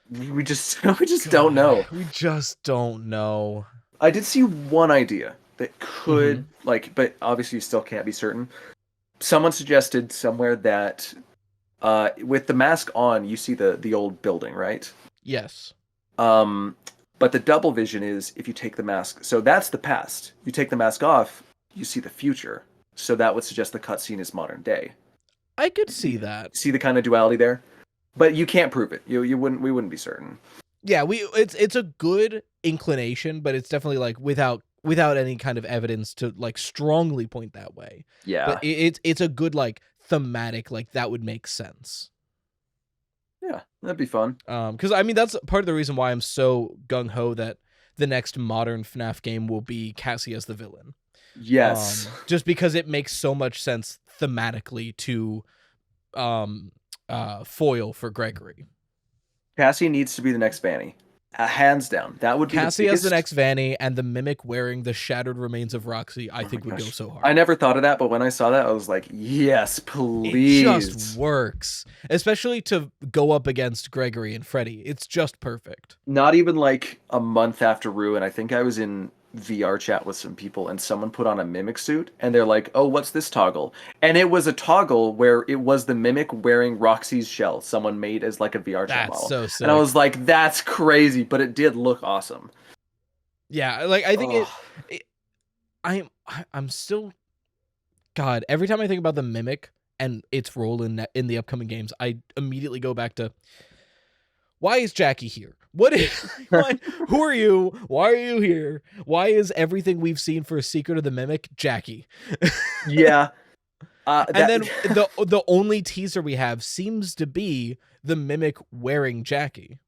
We just don't know. We just don't know. I did see one idea that could but obviously you still can't be certain. Someone suggested somewhere that with the mask on, you see the old building, right? Yes. But the double vision is if you take the mask. So that's the past. You take the mask off, you see the future. so that would suggest the cutscene is modern day. I could see that. See the kind of duality there, but you can't prove it. We wouldn't be certain. Yeah, it's a good inclination, but it's definitely like without any kind of evidence to like strongly point that way. Yeah, but it's a good like thematic, like that would make sense. Yeah, that'd be fun. Because I mean that's part of the reason why I'm so gung ho that the next modern FNAF game will be Cassie as the villain. Yes, just because it makes so much sense thematically to foil for Gregory. Cassie needs to be the next Vanny. Hands down. That would be Cassie as the next Vanny, and the Mimic wearing the shattered remains of Roxy, I think would go so hard. I never thought of that, but when I saw that, I was like, yes, please. It just works. Especially to go up against Gregory and Freddy. It's just perfect. Not even like a month after Ruin, I think I was in VR chat with some people and someone put on a Mimic suit and they're like, oh, what's this toggle? And it was a toggle where it was the Mimic wearing Roxy's shell someone made as like a VR chat model. So sick. And I was like, that's crazy, but it did look awesome. Yeah, like I think I'm still, God, every time I think about the Mimic and its role in the upcoming games, I immediately go back to, why is Jackie here? Who are you? Why are you here? Why is everything we've seen for Secret of the Mimic Jackie? Yeah. And then the only teaser we have seems to be the Mimic wearing Jackie.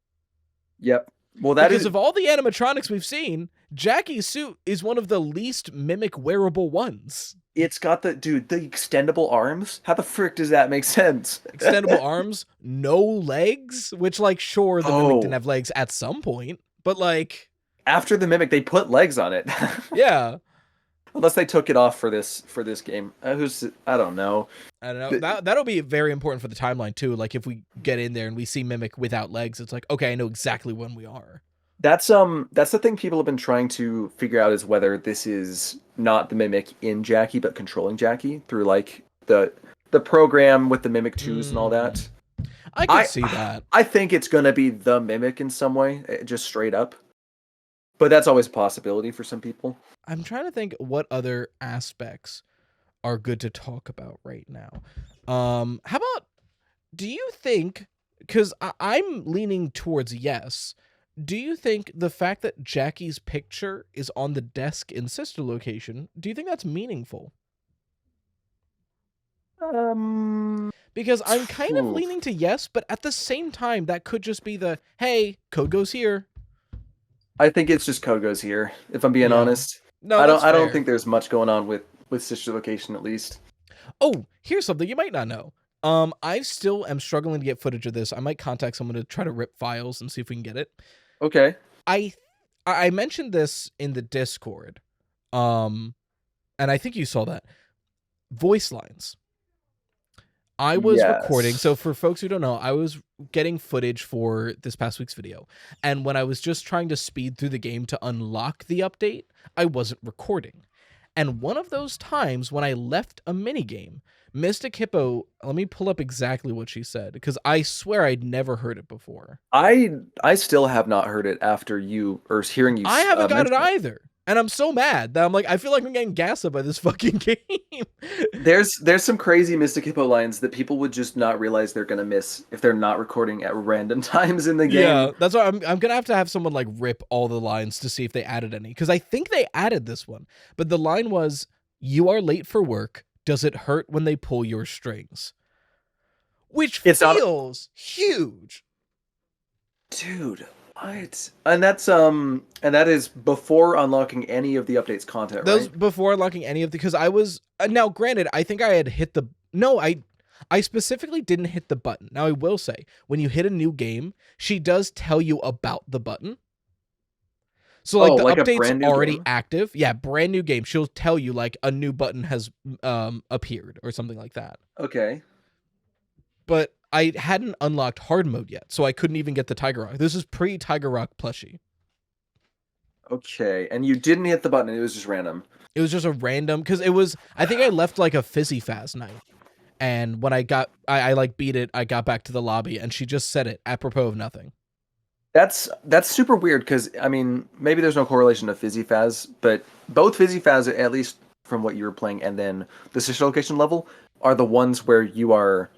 Yep. Well, because of all the animatronics we've seen, Jackie's suit is one of the least Mimic wearable ones. It's got the extendable arms. How the frick does that make sense? Extendable arms, no legs, which like sure the Mimic didn't have legs at some point, but like after the Mimic they put legs on it. Yeah. Unless they took it off for this game. I don't know. I don't know. That'll be very important for the timeline too. Like if we get in there and we see Mimic without legs, it's like, okay, I know exactly when we are. That's the thing people have been trying to figure out is whether this is not the Mimic in Jackie, but controlling Jackie through like the program with the Mimic 2s and all that. I can see that. I think it's gonna be the Mimic in some way, just straight up. But that's always a possibility for some people. I'm trying to think what other aspects are good to talk about right now. How about, do you think, because I'm leaning towards yes, do you think the fact that Jackie's picture is on the desk in Sister Location, do you think that's meaningful? Because I'm kind of leaning to yes, but at the same time, that could just be the, hey, code goes here. I think it's just code goes here, if I'm being honest. No, I don't think there's much going on with Sister Location, at least. Oh, here's something you might not know. I still am struggling to get footage of this. I might contact someone to try to rip files and see if we can get it. Okay. I mentioned this in the Discord. And I think you saw that. Voice lines. I was recording. So for folks who don't know, I was getting footage for this past week's video. And when I was just trying to speed through the game to unlock the update, I wasn't recording. And one of those times when I left a minigame, Mystic Hippo, let me pull up exactly what she said, because I swear I'd never heard it before. I still have not heard it after you, or hearing you. I haven't got it either. And I'm so mad that I'm like, I feel like I'm getting gassed up by this fucking game. There's some crazy Mystic Hippo lines that people would just not realize they're gonna miss if they're not recording at random times in the game. Yeah, that's why I'm gonna have someone like rip all the lines to see if they added any, because I think they added this one. But the line was, "You are late for work. Does it hurt when they pull your strings?" Which feels huge, dude. What? And that is before unlocking any of the update's content, right? Those right? Before unlocking any of the, because I was now granted, I think I had hit the I specifically didn't hit the button. Now I will say, when you hit a new game, she does tell you about the button. So like the update's already active. Yeah, brand new game. She'll tell you like a new button has appeared or something like that. Okay. But I hadn't unlocked hard mode yet, so I couldn't even get the Tiger Rock. This is pre-Tiger Rock plushie. Okay, and you didn't hit the button, it was just random. It was just a random, because it was, I think I left like a Fizzy Faz night. And when I like beat it, I got back to the lobby and she just said it apropos of nothing. That's super weird, because I mean, maybe there's no correlation to Fizzy Faz, but both Fizzy Faz, at least from what you were playing, and then the sister location level are the ones where you are.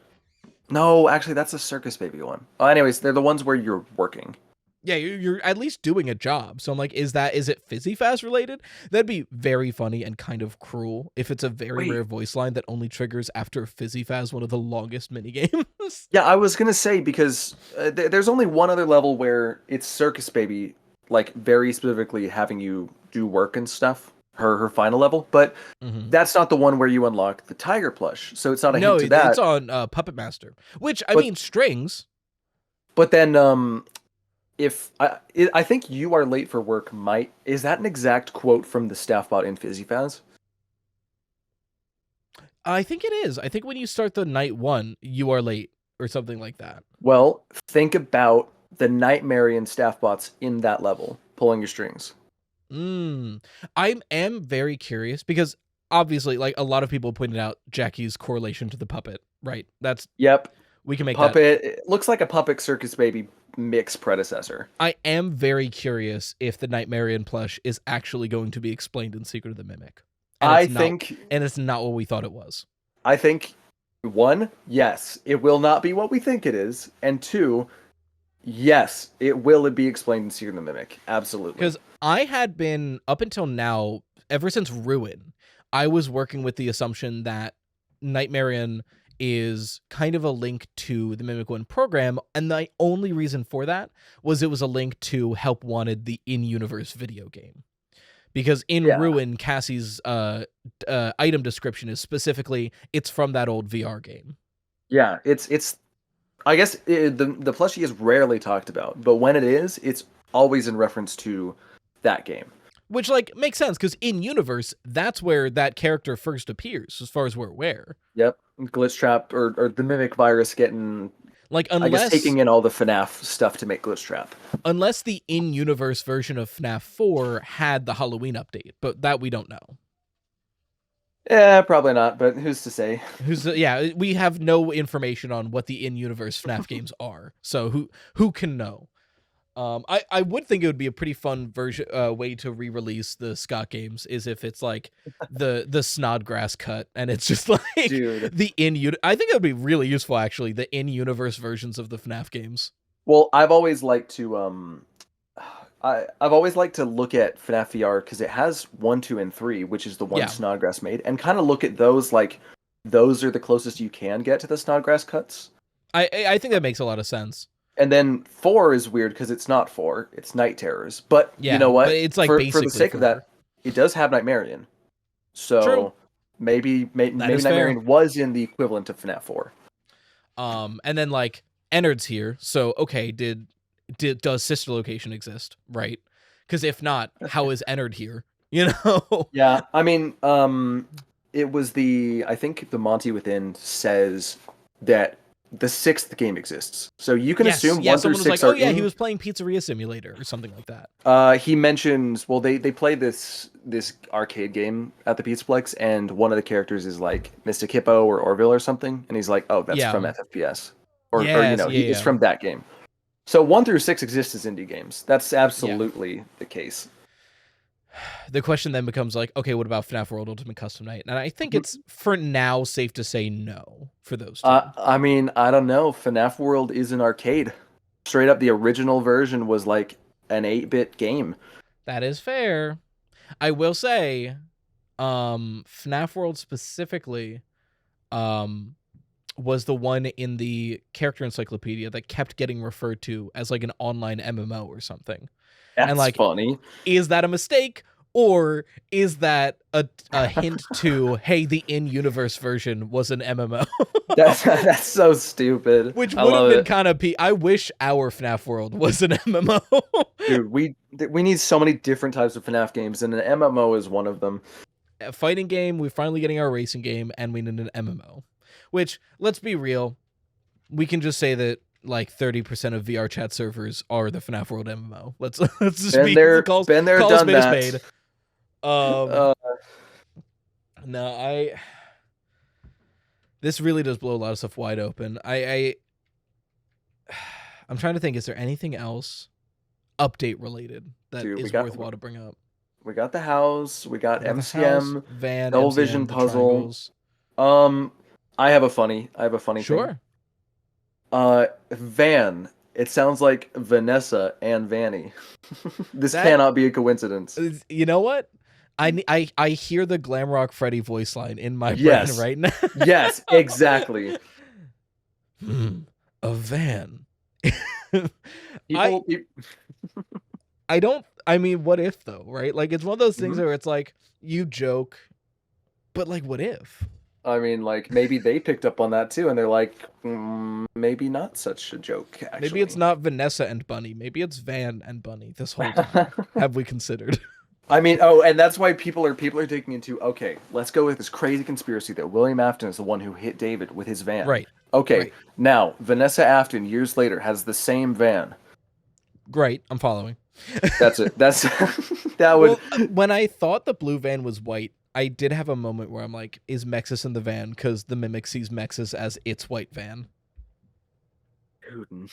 No, actually, that's a Circus Baby one. Anyways, they're the ones where you're working. Yeah, you're at least doing a job. So I'm like, is it Fizzy Faz related? That'd be very funny and kind of cruel if it's a very rare voice line that only triggers after Fizzy Faz, one of the longest minigames. Yeah, I was gonna say, because there's only one other level where it's Circus Baby, like very specifically having you do work and stuff. Her final level, but that's not the one where you unlock the tiger plush. So it's not a hint to that. It's on Puppet Master, which I mean strings. But then, if I think you are late for work, is that an exact quote from the staff bot in Fizzy Faz? I think it is. I think when you start the night 1, you are late or something like that. Well, think about the Nightmarian staff bots in that level pulling your strings. I am very curious because obviously, like a lot of people pointed out, Jackie's correlation to the puppet, right? We can make puppet. It looks like a Puppet Circus Baby mix predecessor. I am very curious if the Nightmarian plush is actually going to be explained in Secret of the Mimic. And it's not what we thought it was. I think 1, yes, it will not be what we think it is, and 2, yes, it will be explained in Secret of the Mimic. Absolutely. Because I had been, up until now, ever since Ruin, I was working with the assumption that Nightmarian is kind of a link to the Mimic 1 program, and the only reason for that was it was a link to Help Wanted, the in-universe video game. Because in Ruin, Cassie's item description is specifically, it's from that old VR game. Yeah, it's I guess the plushie is rarely talked about, but when it is, it's always in reference to that game. Which, like, makes sense, because in-universe, that's where that character first appears, as far as we're aware. Yep. Glitch Trap, or the Mimic virus getting... Like, I guess taking in all the FNAF stuff to make Glitch Trap. Unless the in-universe version of FNAF 4 had the Halloween update, but that we don't know. Yeah, probably not, but who's to say? We have no information on what the in-universe FNAF games are, so who can know? I would think it would be a pretty fun way to re-release the Scott games is if it's like the Snodgrass cut and it's just like the I think it would be really useful actually, the in-universe versions of the FNAF games. Well, I've always liked to I've always liked to look at FNAF VR because it has 1, 2, and 3, which is the one Snodgrass made, and kind of look at those like those are the closest you can get to the Snodgrass cuts. I think that makes a lot of sense. And then 4 is weird because it's not 4, it's Night Terrors. But you know what? It's like for the sake of that, it does have Nightmarian. So True. maybe Nightmarian was in the equivalent of FNAF 4. And then like Ennard's here, so okay, does Sister Location exist, right? Because if not, how is Ennard here? You know? Yeah, I mean, it was I think the Monty Within says that the 6th game exists, so you can assume 1 through 6 are he was playing Pizzeria Simulator or something like that. He mentions, well, they play this arcade game at the Pizzaplex, and one of the characters is like Mystic Hippo or Orville or something, and he's like, oh, that's from FFPS, he's from that game. So 1 through 6 exist as indie games. That's absolutely the case. The question then becomes like, okay, what about FNAF World Ultimate Custom Night? And I think it's for now safe to say no for those two. I mean, I don't know. FNAF World is an arcade. Straight up, the original version was like an 8-bit game. That is fair. I will say, FNAF World specifically, was the one in the character encyclopedia that kept getting referred to as like an online MMO or something. That's funny. Is that a mistake, or is that a hint to, hey, the in-universe version was an MMO? That's so stupid. Which would have been kind of I wish our FNAF World was an MMO. Dude, we need so many different types of FNAF games, and an MMO is one of them. A fighting game, we're finally getting our racing game, and we need an MMO. Which, let's be real, we can just say that like 30% of VR chat servers are the FNAF World MMO. Let's just been there, done that. Spade. No, this really does blow a lot of stuff wide open. I'm trying to think, is there anything else update related that is worthwhile to bring up? We got the house. We got We got the MCM, house, van, television MCM, the puzzle. triangles. I have a funny thing. Sure. Van. It sounds like Vanessa and Vanny. This That- cannot be a coincidence. You know what? I hear the glam rock Freddy voice line in my Yes. brain right now. Yes, exactly. A van. People, I mean, what if though, right? Like it's one of those things where it's like you joke, but like what if? I mean, like maybe they picked up on that too, and they're like, maybe not such a joke. Actually, Maybe it's not Vanessa and Bunny. Maybe it's Van and Bunny this whole time. Have we considered? I mean, and that's why people are taking into, okay, let's go with this crazy conspiracy that William Afton is the one who hit David with his van. Right. Okay, Right. Now Vanessa Afton years later has the same van. Great, I'm following. That's it. That would. Well, when I thought the blue van was white, I did have a moment where I'm like, is Mexus in the van? Because the Mimic sees Mexus as its white van. Dude.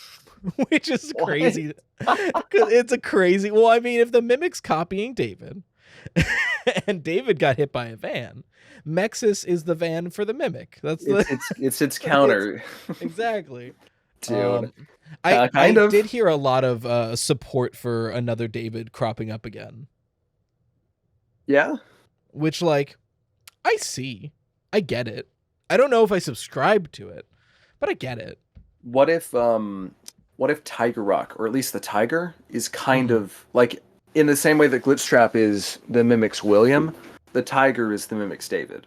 Which is What? crazy. 'Cause it's a crazy... Well, I mean, if the Mimic's copying David, and David got hit by a van, Mexus is the van for the Mimic. That's the... It's its counter. Exactly. Dude. I kind of. did hear a lot of support for another David cropping up again. Yeah. Which, like, I see. I get it. I don't know if I subscribe to it, but I get it. What if Tiger Rock, or at least the Tiger, is kind of like in the same way that Glitchtrap is the Mimic's William, the Tiger is the Mimic's David.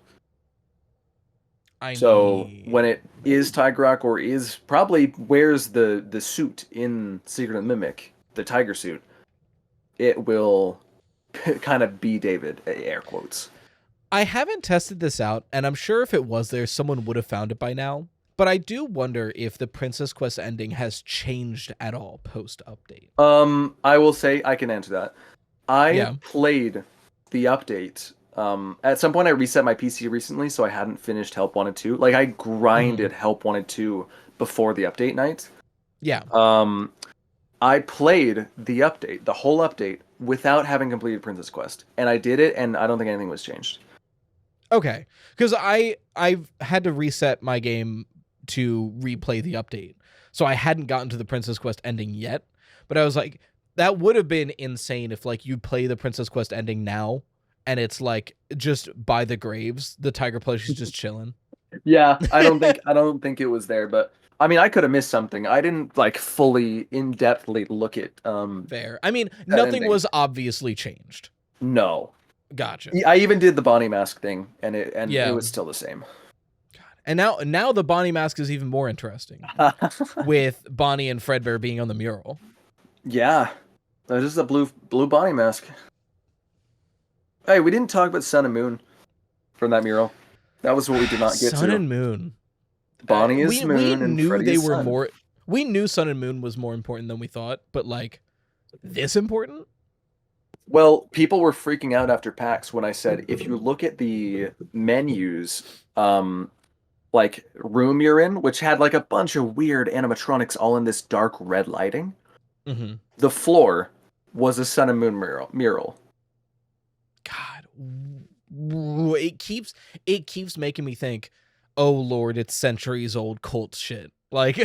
So when it is Tiger Rock, or is probably wears the suit in Secret of the Mimic, the Tiger suit, it will kind of be David, air quotes. I haven't tested this out, and I'm sure if it was there, someone would have found it by now. But I do wonder if the Princess Quest ending has changed at all post-update. I will say I can answer that. I Yeah. played the update. At some point I reset my PC recently, so I hadn't finished Help Wanted 2. Like I grinded Help Wanted 2 before the update night. Yeah. I played the update, the whole update, without having completed Princess Quest. And I did it, and I don't think anything was changed. Okay. Because I've had to reset my game to replay the update. So I hadn't gotten to the Princess Quest ending yet. But I was like, that would have been insane if like you play the Princess Quest ending now and it's like just by the graves, the tiger plush is just chilling. Yeah, I don't think it was there, but I mean I could have missed something. I didn't like fully in-depthly look at Fair. I mean, that nothing ending. was obviously changed. No. Gotcha. I even did the Bonnie Mask thing, and Yeah. it was still the same. And now the Bonnie mask is even more interesting with Bonnie and Fredbear being on the mural. Yeah, this is a blue Bonnie Mask. Hey, we didn't talk about Sun and Moon from that mural. That was what we did not get Sun to. and Moon. Bonnie is Moon, we and knew Freddy they is were Sun. more. We knew Sun and Moon was more important than we thought, but like this important? Well, people were freaking out after PAX when I said if you look at the menus, like room you're in, which had like a bunch of weird animatronics all in this dark red lighting, Mm-hmm. the floor was a Sun and Moon mural. God, it keeps making me think, oh Lord, it's centuries old cult shit. Like,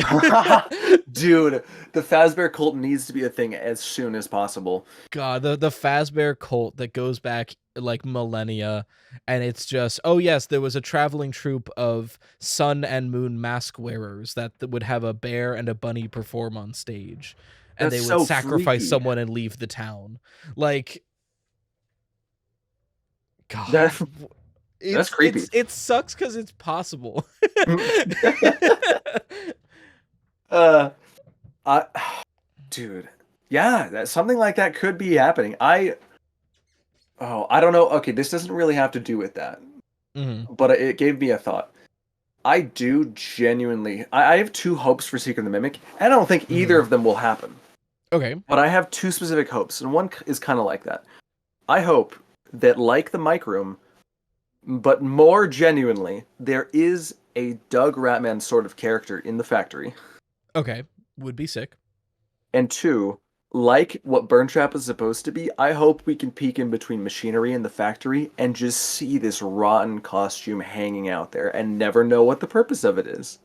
Dude, the Fazbear cult needs to be a thing as soon as possible. God, the Fazbear cult that goes back like millennia, and it's just, oh yes, there was a traveling troupe of Sun and Moon mask wearers that would have a bear and a bunny perform on stage, and That's they would so sacrifice freaky. someone and leave the town. Like, God, That's creepy. It sucks because it's possible. Dude, yeah, something like that could be happening. I don't know. Okay, this doesn't really have to do with that, Mhm. but it gave me a thought. I do genuinely. I have two hopes for Secret of the Mimic, and I don't think either of them will happen. Okay. But I have two specific hopes, and one is kind of like that. I hope that, like the Mic Room, but more genuinely, there is a Doug Ratman sort of character in the factory. Okay. Would be sick. And two, like what Burn Trap is supposed to be, I hope we can peek in between machinery and the factory and just see this rotten costume hanging out there and never know what the purpose of it is.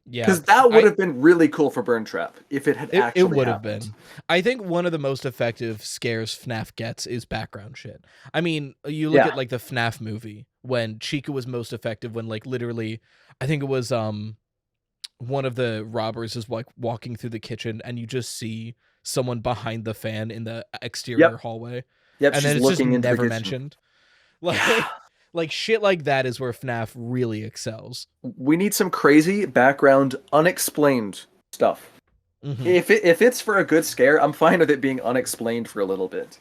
Yeah, Because that would have been really cool for Burn Trap if it had actually it would have happened. been. I think one of the most effective scares FNAF gets is background shit. I mean, you look at like the FNAF movie when Chica was most effective when like literally, I think it was one of the robbers is like walking through the kitchen and you just see someone behind the fan in the exterior hallway. Yep, And she's then it's just looking into the never kitchen. mentioned. Like, like shit like that is where FNAF really excels. We need some crazy background, unexplained stuff. Mhm. If it's for a good scare, I'm fine with it being unexplained for a little bit.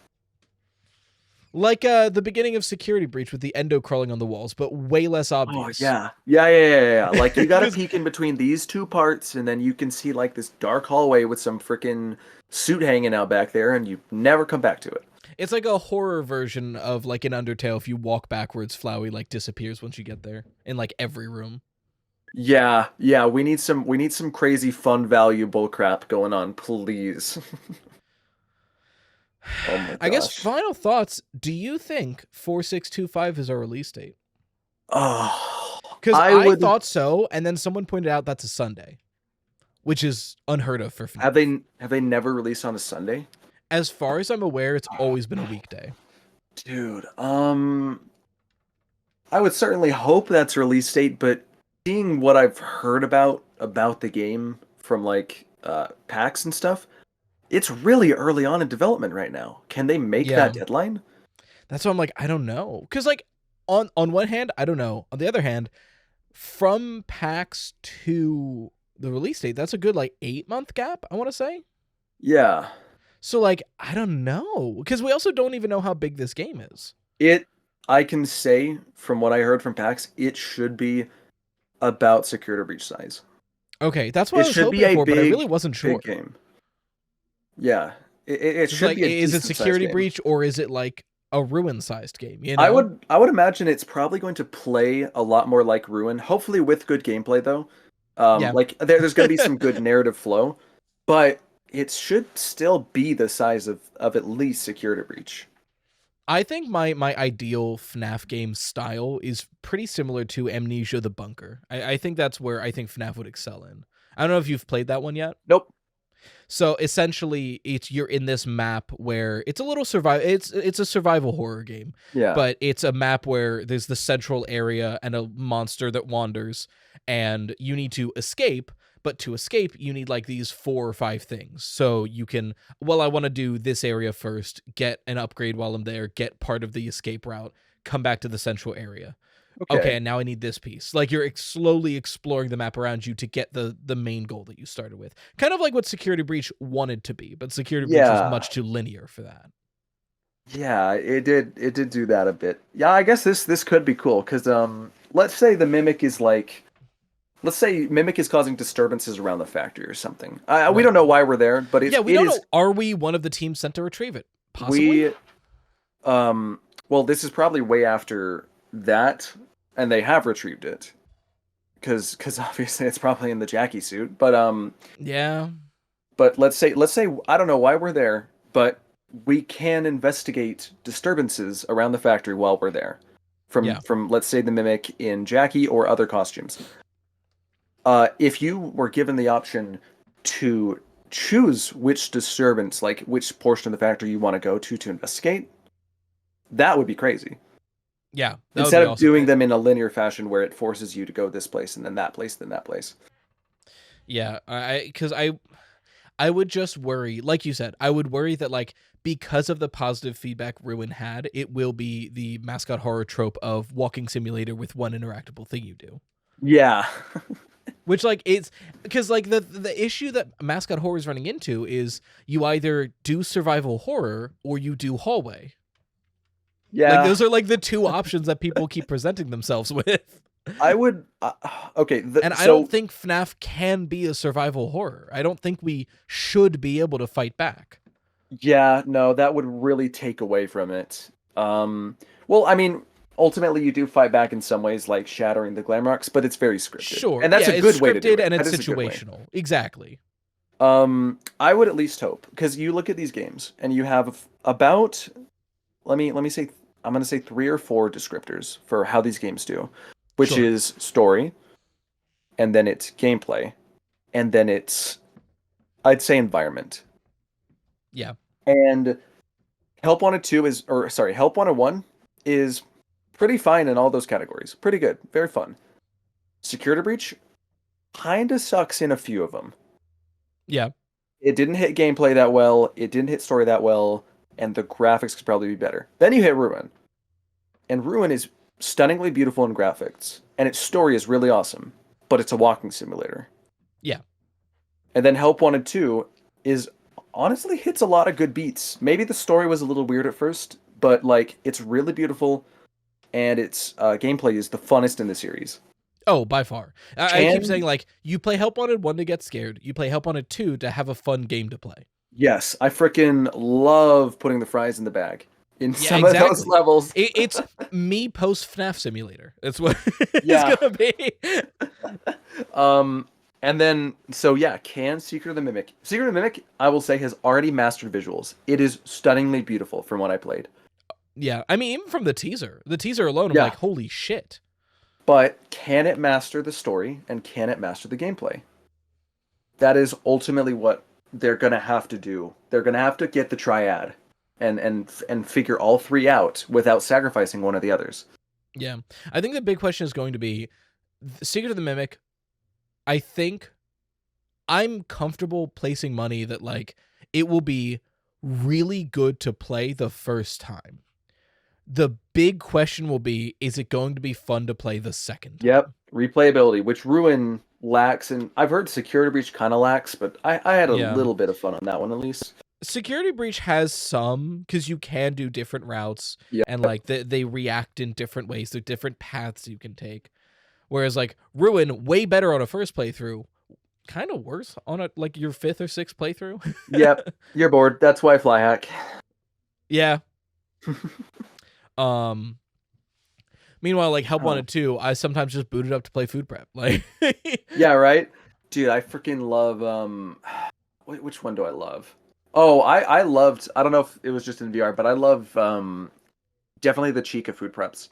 Like the beginning of Security Breach with the endo crawling on the walls, but way less obvious. Oh, yeah. Like, you gotta peek in between these two parts, and then you can see, like, this dark hallway with some freaking suit hanging out back there, and you never come back to it. It's like a horror version of, like, an Undertale. If you walk backwards, Flowey, like, disappears once you get there in, like, every room. Yeah, we need some crazy fun value bullcrap going on, please. Oh my gosh. I guess final thoughts. Do you think 4625 is our release date? Oh, Because I thought so, and then someone pointed out that's a Sunday, which is unheard of for FNAF. Have they never released on a Sunday? As far as I'm aware, it's always been a weekday. Dude, I would certainly hope that's release date, but seeing what I've heard about the game from like PAX and stuff, it's really early on in development right now. Can they make that deadline? That's why I'm like, I don't know. Because like on one hand, I don't know. On the other hand, from PAX to the release date, that's a good like 8-month gap, I want to say. Yeah. So like, I don't know. Because we also don't even know how big this game is. I can say from what I heard from PAX, it should be about Security Breach size. Okay, that's what I was hoping for, but I really wasn't sure. Big game. Yeah, it should like, be. Is it Security Breach or is it like a Ruin-sized game? You know? I would imagine it's probably going to play a lot more like Ruin. Hopefully with good gameplay though. Like there's going to be some good narrative flow, but it should still be the size of at least Security Breach. I think my ideal FNAF game style is pretty similar to Amnesia the Bunker. I think that's where I think FNAF would excel in. I don't know if you've played that one yet. Nope. So essentially, you're in this map where it's a little It's a survival horror game. Yeah. But it's a map where there's the central area and a monster that wanders, and you need to escape. But to escape, you need like these 4 or 5 things. So you can, I want to do this area first, get an upgrade while I'm there, get part of the escape route, come back to the central area. Okay, and now I need this piece. Like you're slowly exploring the map around you to get the main goal that you started with. Kind of like what Security Breach wanted to be, but Security Breach was much too linear for that. Yeah, it did do that a bit. Yeah, I guess this could be cool because let's say the Mimic is like. Let's say Mimic is causing disturbances around the factory or something. We don't know why we're there, but it's... Yeah, we don't know. Are we one of the teams sent to retrieve it? Possibly? Well, this is probably way after that, and they have retrieved it. Because obviously it's probably in the Jackie suit, but... Yeah. But let's say, I don't know why we're there, but we can investigate disturbances around the factory while we're there. From let's say, the Mimic in Jackie or other costumes. If you were given the option to choose which disturbance, like which portion of the factory you want to go to investigate, that would be crazy. Yeah. Instead of doing them in a linear fashion where it forces you to go this place and then that place, then that place. Yeah, because I would just worry, like you said, I would worry that like because of the positive feedback Ruin had, it will be the mascot horror trope of walking simulator with one interactable thing you do. Yeah. Which like it's because like the issue that mascot horror is running into is you either do survival horror or you do hallway. Yeah, like those are like the 2 options that people keep presenting themselves with. I would okay, I don't think FNAF can be a survival horror. I don't think we should be able to fight back. Yeah, no, that would really take away from it. Well, I mean, ultimately you do fight back in some ways, like shattering the Glamrocks, but it's very scripted. Sure, and that's a good way to do it. And it's situational. Exactly. I would at least hope, because you look at these games and you have about, let me say, I'm gonna say 3 or 4 descriptors for how these games do, which Sure. is story, and then it's gameplay, and then it's, I'd say, environment. Yeah. And Help Wanted 2 is, or sorry, Help Wanted 1 is pretty fine in all those categories. Pretty good, very fun. Security Breach kind of sucks in a few of them. Yeah. It didn't hit gameplay that well, it didn't hit story that well, and the graphics could probably be better. Then you hit Ruin. And Ruin is stunningly beautiful in graphics, and its story is really awesome, but it's a walking simulator. Yeah. And then Help Wanted 2 is honestly hits a lot of good beats. Maybe the story was a little weird at first, but like it's really beautiful, and its gameplay is the funnest in the series. Oh, by far. I keep saying, like, you play Help Wanted 1 to get scared. You play Help Wanted 2 to have a fun game to play. Yes, I freaking love putting the fries in the bag in some of those levels. It's me post FNAF simulator. It's what Yeah. it's gonna be. And then, so yeah, can Secret of the Mimic. Secret of the Mimic, I will say, has already mastered visuals. It is stunningly beautiful from what I played. Yeah, I mean, even from the teaser alone, I'm Yeah. like, holy shit. But can it master the story, and can it master the gameplay? That is ultimately what they're gonna have to do. They're gonna have to get the triad and figure all 3 out without sacrificing one of the others. Yeah, I think the big question is going to be Secret of the Mimic. I think I'm comfortable placing money that like it will be really good to play the first time. The big question will be, is it going to be fun to play the second time? Yep, replayability, which Ruin lacks, and I've heard Security Breach kind of lacks, but I had a little bit of fun on that one at least. Security Breach has some, because you can do different routes, and like they react in different ways. There are different paths you can take. Whereas like Ruin, way better on a first playthrough, kind of worse on a like your 5th or 6th playthrough. Yep, you're bored. That's why fly hack. Yeah. Meanwhile, like Help Wanted 2, I sometimes just boot it up to play food prep. Like, yeah, right, dude. I freaking love. Which one do I love? Oh, I loved. I don't know if it was just in VR, but I love definitely the cheek of food preps.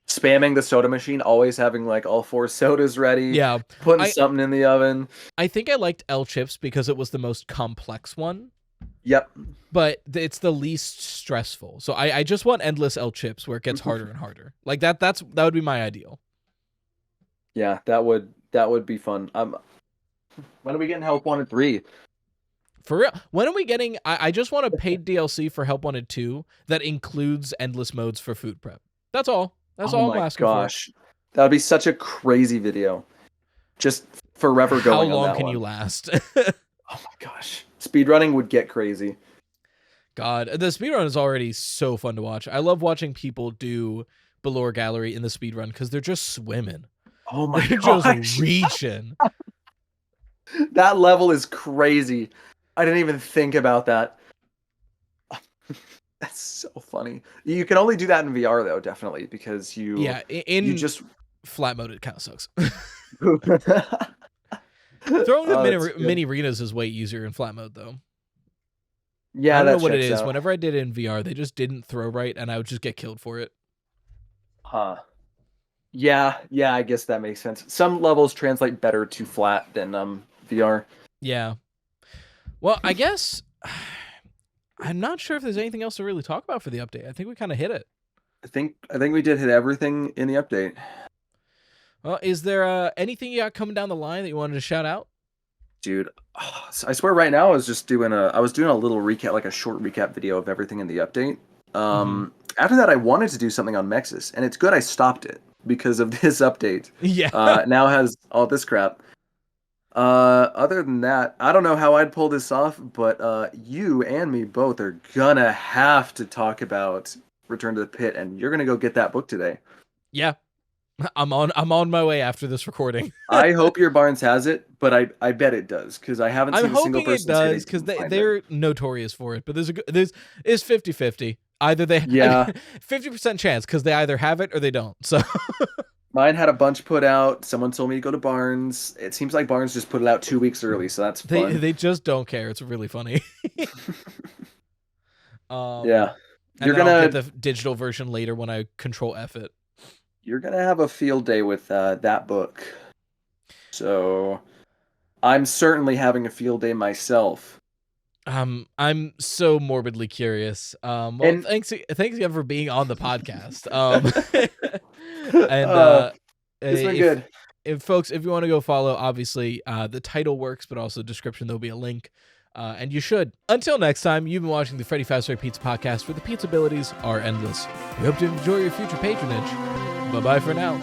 Spamming the soda machine, always having like all 4 sodas ready. Yeah, putting something in the oven. I think I liked L Chips because it was the most complex one. Yep. But it's the least stressful. So I just want endless L Chips where it gets harder and harder. Like that would be my ideal. Yeah, that would be fun. When are we getting Help Wanted 3? For real? When are we getting I just want a paid DLC for Help Wanted 2 that includes endless modes for food prep. That's all. That's all I'm asking for. That would be such a crazy video. Just forever going on that one. How long can you last? Oh my gosh. Speedrunning would get crazy. God, the speedrun is already so fun to watch. I love watching people do Below Gallery in the speedrun because they're just swimming. Oh my they're gosh. Just reaching. That level is crazy. I didn't even think about that. That's so funny. You can only do that in VR though, definitely, because you you just flat mode it kind of sucks. Throwing the mini arenas is way easier in flat mode though. Yeah, I don't know what it is. Whenever I did it in VR, they just didn't throw right, and I would just get killed for it. Huh. Yeah, I guess that makes sense. Some levels translate better to flat than VR. Yeah. Well, I guess I'm not sure if there's anything else to really talk about for the update. I think we kind of hit it. I think we did hit everything in the update. Well, is there anything you got coming down the line that you wanted to shout out? Dude, I swear right now I was doing a little recap, like a short recap video of everything in the update. After that I wanted to do something on Mexis, and it's good I stopped it because of this update. Yeah. Now has all this crap. Other than that, I don't know how I'd pull this off, but you and me both are gonna have to talk about Return to the Pit, and you're gonna go get that book today. Yeah. I'm on my way after this recording. I hope your Barnes has it, but I bet it does, because I haven't seen a single person. I'm hoping it does, because they're notorious for it. But there's 50-50. Either they 50% chance, because they either have it or they don't. So Mine had a bunch put out. Someone told me to go to Barnes. It seems like Barnes just put it out 2 weeks early, so that's fun. They just don't care. It's really funny. Yeah. And then I'll get the digital version later when I control F it. You're gonna have a field day with that book. So I'm certainly having a field day myself. I'm so morbidly curious. Well, And- thanks again for being on the podcast. And It's been good. If folks, if you want to go follow, obviously the title works, but also description there'll be a link. And you should. Until next time, you've been watching the Freddy Fazbear Pizza Podcast, where the pizza abilities are endless. We hope to enjoy your future patronage. Bye-bye for now.